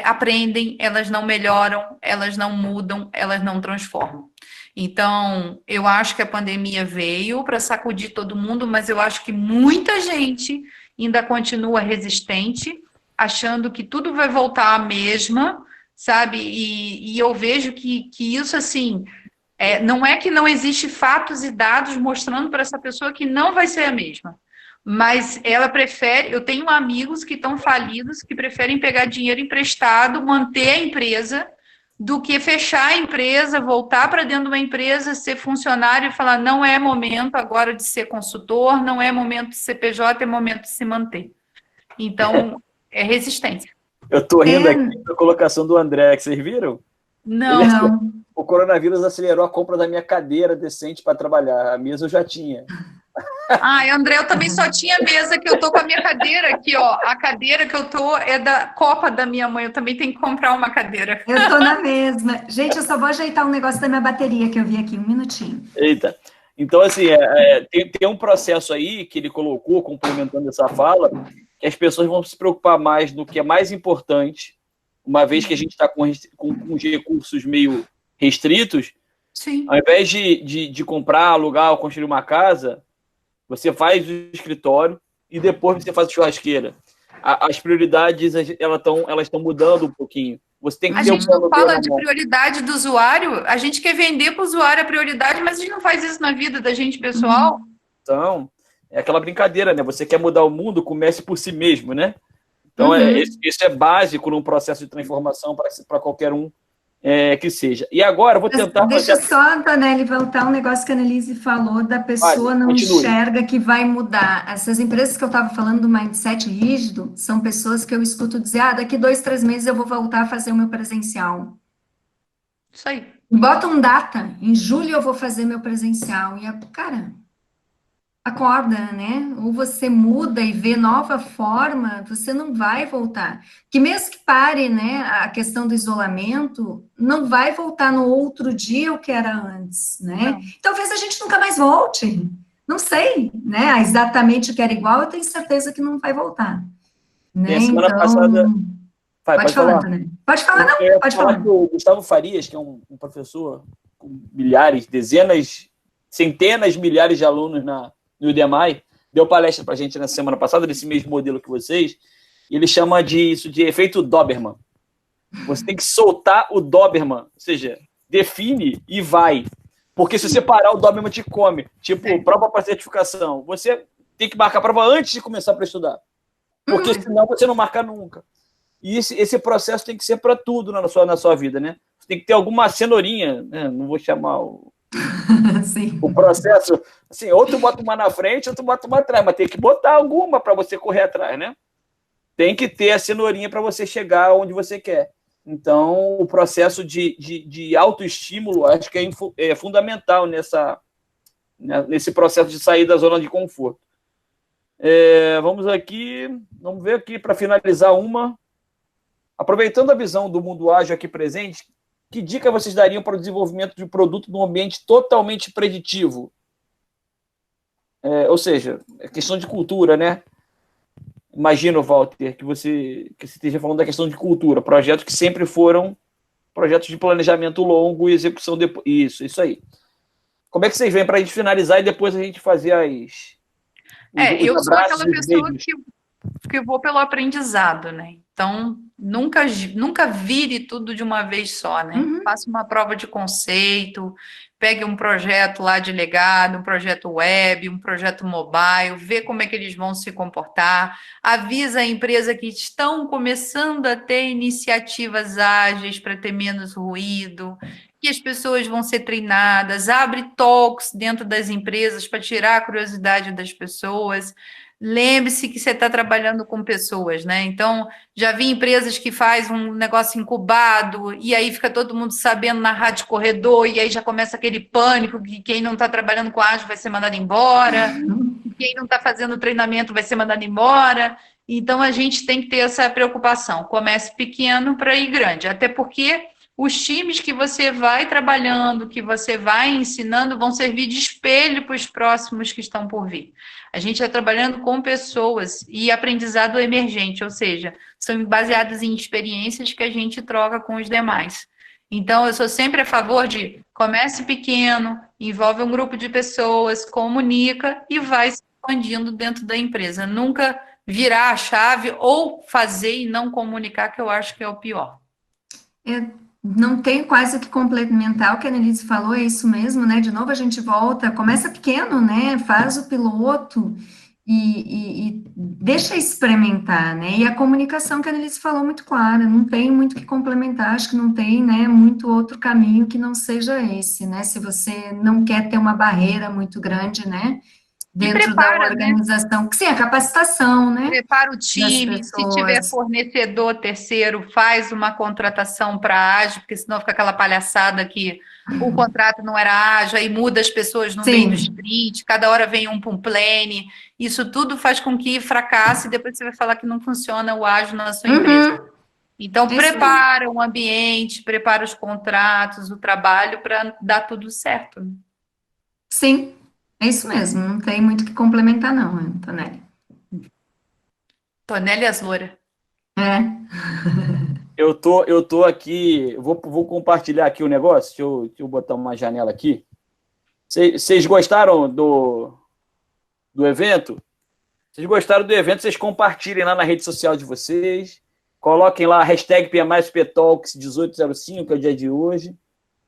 aprendem, elas não melhoram, elas não mudam, elas não transformam. Então, eu acho que a pandemia veio para sacudir todo mundo, mas eu acho que muita gente ainda continua resistente, achando que tudo vai voltar à mesma, sabe? E eu vejo que isso, assim, não é que não existe fatos e dados mostrando para essa pessoa que não vai ser a mesma. Mas ela prefere, eu tenho amigos que estão falidos, que preferem pegar dinheiro emprestado, manter a empresa, do que fechar a empresa, voltar para dentro de uma empresa, ser funcionário e falar, não é momento agora de ser consultor, não é momento de ser PJ, é momento de se manter. Então, é resistência. Eu estou rindo aqui da colocação do André, que vocês viram? Não. O coronavírus acelerou a compra da minha cadeira decente para trabalhar. A mesa eu já tinha. André, eu também só tinha mesa, que eu tô com a minha cadeira aqui, ó. A cadeira que eu tô é da Copa da minha mãe. Eu também tenho que comprar uma cadeira. Eu tô na mesma. Gente, eu só vou ajeitar um negócio da minha bateria que eu vi aqui, um minutinho. Eita. Então, assim, tem um processo aí que ele colocou, complementando essa fala, que as pessoas vão se preocupar mais no que é mais importante, uma vez que a gente está com os recursos meio restritos. Sim. Ao invés de comprar, alugar ou construir uma casa, você faz o escritório e depois você faz a churrasqueira. As prioridades, elas estão mudando um pouquinho. Você tem que a ter gente não fala de prioridade do usuário, a gente quer vender para o usuário a prioridade, mas a gente não faz isso na vida da gente pessoal. Então, é aquela brincadeira, né? Você quer mudar o mundo, comece por si mesmo, né? Então, isso é básico num processo de transformação para qualquer um que seja. E agora eu vou tentar Deixa fazer... só, Antonelli, voltar um negócio que a Annelise falou, da pessoa não continue. enxerga que vai mudar. Essas empresas que eu estava falando do mindset rígido, são pessoas que eu escuto dizer, daqui 2, 3 meses eu vou voltar a fazer o meu presencial. Isso aí. Bota um data, em julho eu vou fazer meu presencial. Cara, acorda, né? Ou você muda e vê nova forma, você não vai voltar. Que mesmo que pare, né, a questão do isolamento, não vai voltar no outro dia o que era antes, né? Não. Talvez a gente nunca mais volte. Não sei, né? Exatamente o que era igual, eu tenho certeza que não vai voltar. Né? Semana Então, passada... pode falar, Antonelli. Pode falar, não? Eu ia Pode falar falar. que o Gustavo Farias, que é um professor com milhares, dezenas, centenas, milhares de alunos no Udemy, deu palestra para a gente na semana passada, desse mesmo modelo que vocês, e ele chama isso de efeito Doberman. Você tem que soltar o Doberman, ou seja, define e vai. Porque se você parar, o Doberman te come. Tipo, prova para certificação. Você tem que marcar a prova antes de começar para estudar. Porque senão você não marca nunca. E esse processo tem que ser para tudo na sua vida, né? Você tem que ter alguma cenourinha, né? Não vou chamar o processo, assim, ou tu bota uma na frente, ou tu bota uma atrás, mas tem que botar alguma para você correr atrás, né? Tem que ter a cenourinha para você chegar onde você quer. Então, o processo de autoestímulo, acho que é fundamental nesse processo de sair da zona de conforto. Vamos ver aqui para finalizar aproveitando a visão do mundo ágil aqui presente, que dica vocês dariam para o desenvolvimento de um produto num ambiente totalmente preditivo? Ou seja, é questão de cultura, né? Imagino, Walter, que você esteja falando da questão de cultura, projetos que sempre foram projetos de planejamento longo e execução depois. Isso aí. Como é que vocês veem para a gente finalizar e depois a gente fazer eu sou aquela pessoa que eu vou pelo aprendizado, né? Então, nunca vire tudo de uma vez só, né? Faça uma prova de conceito, pegue um projeto lá de legado, um projeto web, um projeto mobile, vê como é que eles vão se comportar, avisa a empresa que estão começando a ter iniciativas ágeis para ter menos ruído, que as pessoas vão ser treinadas, abre talks dentro das empresas para tirar a curiosidade das pessoas. Lembre-se que você está trabalhando com pessoas, né? Então, já vi empresas que faz um negócio incubado e aí fica todo mundo sabendo na rádio corredor e aí já começa aquele pânico que quem não está trabalhando com ágil vai ser mandado embora, quem não está fazendo treinamento vai ser mandado embora. Então, a gente tem que ter essa preocupação. Comece pequeno para ir grande, até porque os times que você vai trabalhando, que você vai ensinando, vão servir de espelho para os próximos que estão por vir. A gente está trabalhando com pessoas e aprendizado emergente, ou seja, são baseadas em experiências que a gente troca com os demais. Então, eu sou sempre a favor de comece pequeno, envolve um grupo de pessoas, comunica e vai se expandindo dentro da empresa. Nunca virar a chave ou fazer e não comunicar, que eu acho que é o pior. Não tem quase o que complementar o que a Annelise falou, é isso mesmo, né? De novo a gente volta, começa pequeno, né? Faz o piloto e deixa experimentar, né? E a comunicação que a Annelise falou muito clara, não tem muito o que complementar, acho que não tem, né, muito outro caminho que não seja esse, né? Se você não quer ter uma barreira muito grande, né? Dentro da organização, né? Sim, a capacitação, né? Prepara o time, se tiver fornecedor terceiro, faz uma contratação para ágil, porque senão fica aquela palhaçada que o contrato não era ágil, aí muda as pessoas no meio do sprint, cada hora vem um plane, isso tudo faz com que fracasse e depois você vai falar que não funciona o ágil na sua empresa. Então, prepara o ambiente, prepara os contratos, o trabalho para dar tudo certo. Sim. É isso mesmo, não tem muito o que complementar, não, Antonelli. Tonelli Aslora. Eu tô aqui, vou compartilhar aqui o negócio, deixa eu botar uma janela aqui. Vocês gostaram do evento? Vocês gostaram do evento, vocês compartilhem lá na rede social de vocês, coloquem lá a hashtag PMISPTalks1805, que é o dia de hoje.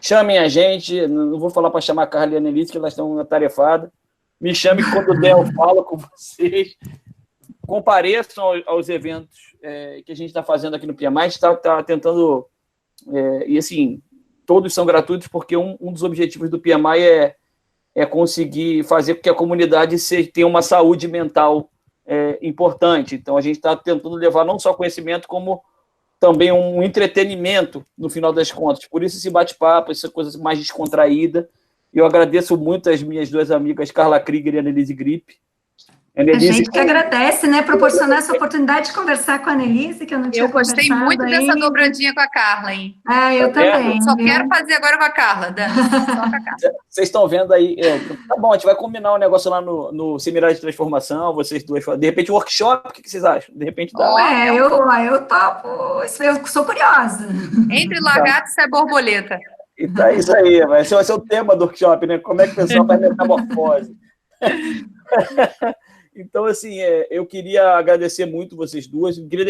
Chamem a gente, não vou falar para chamar a Carla e a Annelise, que elas estão atarefadas. Me chame quando der, eu falo com vocês. Compareçam aos eventos que a gente está fazendo aqui no PMI. A gente está tentando E assim, todos são gratuitos porque um dos objetivos do PMI é conseguir fazer com que a comunidade tenha uma saúde mental importante. Então, a gente está tentando levar não só conhecimento, como também um entretenimento, no final das contas. Por isso esse bate-papo, essa coisa mais descontraída. Eu agradeço muito as minhas duas amigas, Carla Krieger e Annelise Grip. A gente que agradece, né, proporcionar essa oportunidade de conversar com a Annelise, que eu não tinha conversado Eu gostei muito ainda. dessa dobradinha com a Carla, hein? Eu também. Só quero fazer agora com a Carla, Dani. Só com a Carla. Vocês estão vendo aí. Tá bom, a gente vai combinar um negócio lá no Seminário de Transformação, vocês duas. De repente, workshop, o que vocês acham? De repente dá. Eu topo. Eu sou curiosa. Entre lagarto e sai borboleta. Então é isso aí, vai ser o tema do workshop, né? Como é que o pessoal faz metamorfose. Então, assim, eu queria agradecer muito vocês duas. Eu queria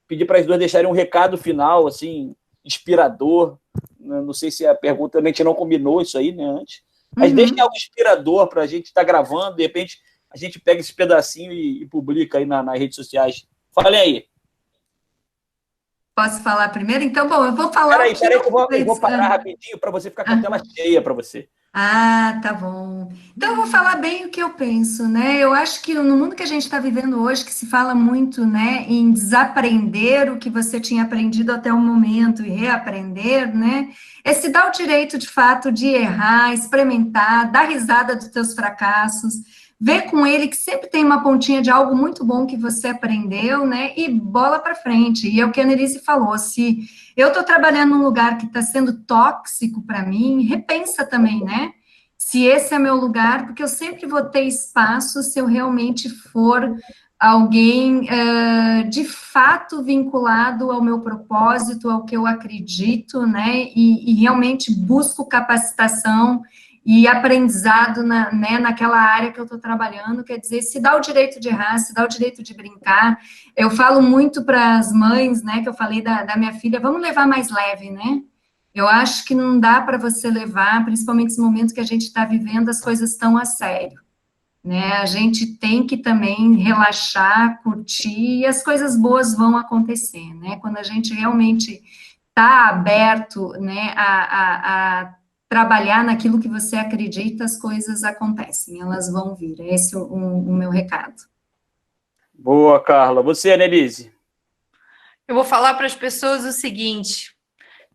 pedir para as duas deixarem um recado final, assim, inspirador. Não sei se a pergunta, a gente não combinou isso aí, né, antes. Mas deixem algo inspirador para a gente estar gravando. De repente, a gente pega esse pedacinho e publica aí nas redes sociais. Falem aí. Posso falar primeiro? Então, bom, eu vou falar... Peraí, que eu vou parar rapidinho para você ficar com a tela cheia para você. Tá bom. Então, eu vou falar bem o que eu penso, né? Eu acho que no mundo que a gente está vivendo hoje, que se fala muito, né, em desaprender o que você tinha aprendido até o momento e reaprender, né? É se dar o direito, de fato, de errar, experimentar, dar risada dos teus fracassos, ver com ele que sempre tem uma pontinha de algo muito bom que você aprendeu, né? E bola para frente. E é o que a Annelise falou, se eu estou trabalhando num lugar que está sendo tóxico para mim, repensa também, né? Se esse é meu lugar, porque eu sempre vou ter espaço se eu realmente for alguém de fato vinculado ao meu propósito, ao que eu acredito, né? E realmente busco capacitação e aprendizado naquela área que eu estou trabalhando, quer dizer, se dá o direito de errar, se dá o direito de brincar. Eu falo muito para as mães, né, que eu falei da minha filha, vamos levar mais leve, né? Eu acho que não dá para você levar, principalmente nesse momento que a gente está vivendo, as coisas tão a sério, né? A gente tem que também relaxar, curtir, e as coisas boas vão acontecer, né? Quando a gente realmente está aberto, né, a trabalhar naquilo que você acredita, as coisas acontecem, elas vão vir. Esse é o meu recado. Boa, Carla. Você, Annelise? Eu vou falar para as pessoas o seguinte: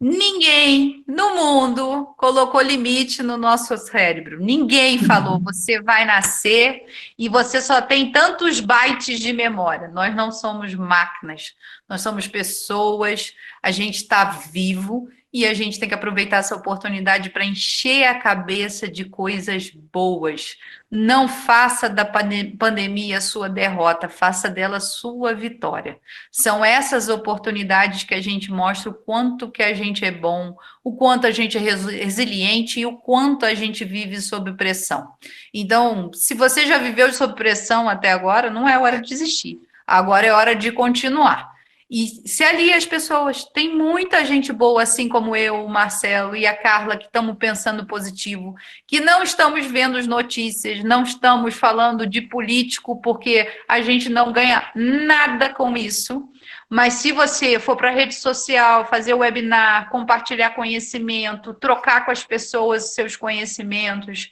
ninguém no mundo colocou limite no nosso cérebro. Ninguém falou, você vai nascer e você só tem tantos bytes de memória. Nós não somos máquinas, nós somos pessoas, a gente está vivo e a gente tem que aproveitar essa oportunidade para encher a cabeça de coisas boas. Não faça da pandemia sua derrota, faça dela sua vitória. São essas oportunidades que a gente mostra o quanto que a gente é bom, o quanto a gente é resiliente e o quanto a gente vive sob pressão. Então, se você já viveu sob pressão até agora, não é hora de desistir. Agora é hora de continuar. E se alie as pessoas, tem muita gente boa, assim como eu, o Marcelo e a Carla, que estamos pensando positivo, que não estamos vendo as notícias, não estamos falando de político, porque a gente não ganha nada com isso. Mas se você for para a rede social, fazer webinar, compartilhar conhecimento, trocar com as pessoas seus conhecimentos,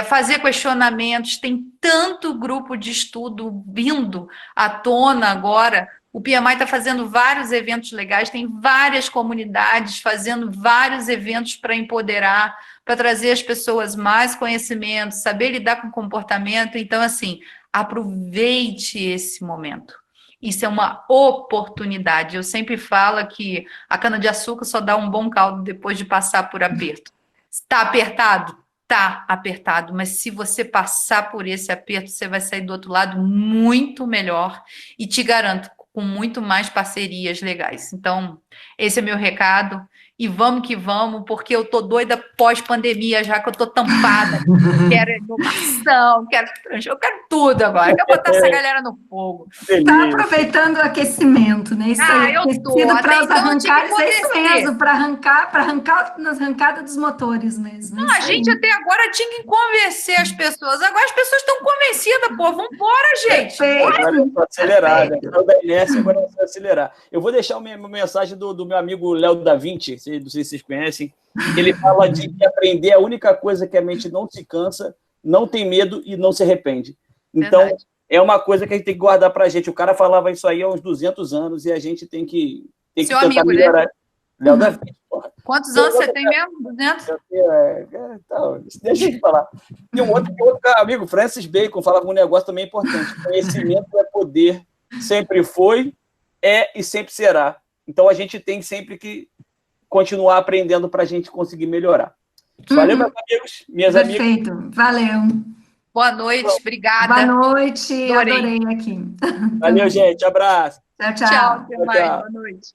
fazer questionamentos, tem tanto grupo de estudo vindo à tona agora. O PMI está fazendo vários eventos legais, tem várias comunidades fazendo vários eventos para empoderar, para trazer às pessoas mais conhecimento, saber lidar com comportamento. Então, assim, aproveite esse momento. Isso é uma oportunidade. Eu sempre falo que a cana-de-açúcar só dá um bom caldo depois de passar por aperto. Está apertado? Está apertado, mas se você passar por esse aperto, você vai sair do outro lado muito melhor e te garanto, com muito mais parcerias legais. Então, esse é meu recado e vamos que vamos, porque eu tô doida pós-pandemia, já que eu tô tampada. Quero inovação, eu quero tudo agora. Quero botar essa galera no fogo. Tá aproveitando o aquecimento, né? Isso aí, eu tô. aquecido para os Até então eu tinha que arrancares, é isso emagrecer. mesmo, para arrancar nas arrancadas dos motores mesmo. Não, a gente até agora tinha que convencer as pessoas. Agora as pessoas estão convencidas, pô. Vambora, gente. Agora é só acelerar, né? Então, da inércia, agora é só acelerar. Eu vou deixar uma mensagem do meu amigo Léo da Vinci, não sei se vocês conhecem. Ele fala de que aprender é a única coisa que a mente não se cansa, não tem medo e não se arrepende. Então, Verdade. é uma coisa que a gente tem que guardar pra gente. O cara falava isso aí há uns 200 anos e a gente tem que Seu tentar amigo, melhorar. né? Léo da Vinci, porra. Quantos anos você tem mesmo? 200? Então, deixa eu te falar. Tem um outro amigo, Francis Bacon, falava um negócio também importante. Conhecimento é poder. Sempre foi, é e sempre será. Então, a gente tem sempre que continuar aprendendo para a gente conseguir melhorar. Valeu, meus amigos, minhas amigas. Perfeito, valeu. Boa noite, obrigada. Boa noite, Adorei. adorei aqui. Valeu, gente. Abraço. Tchau, Tchau, tchau. até mais. Boa noite.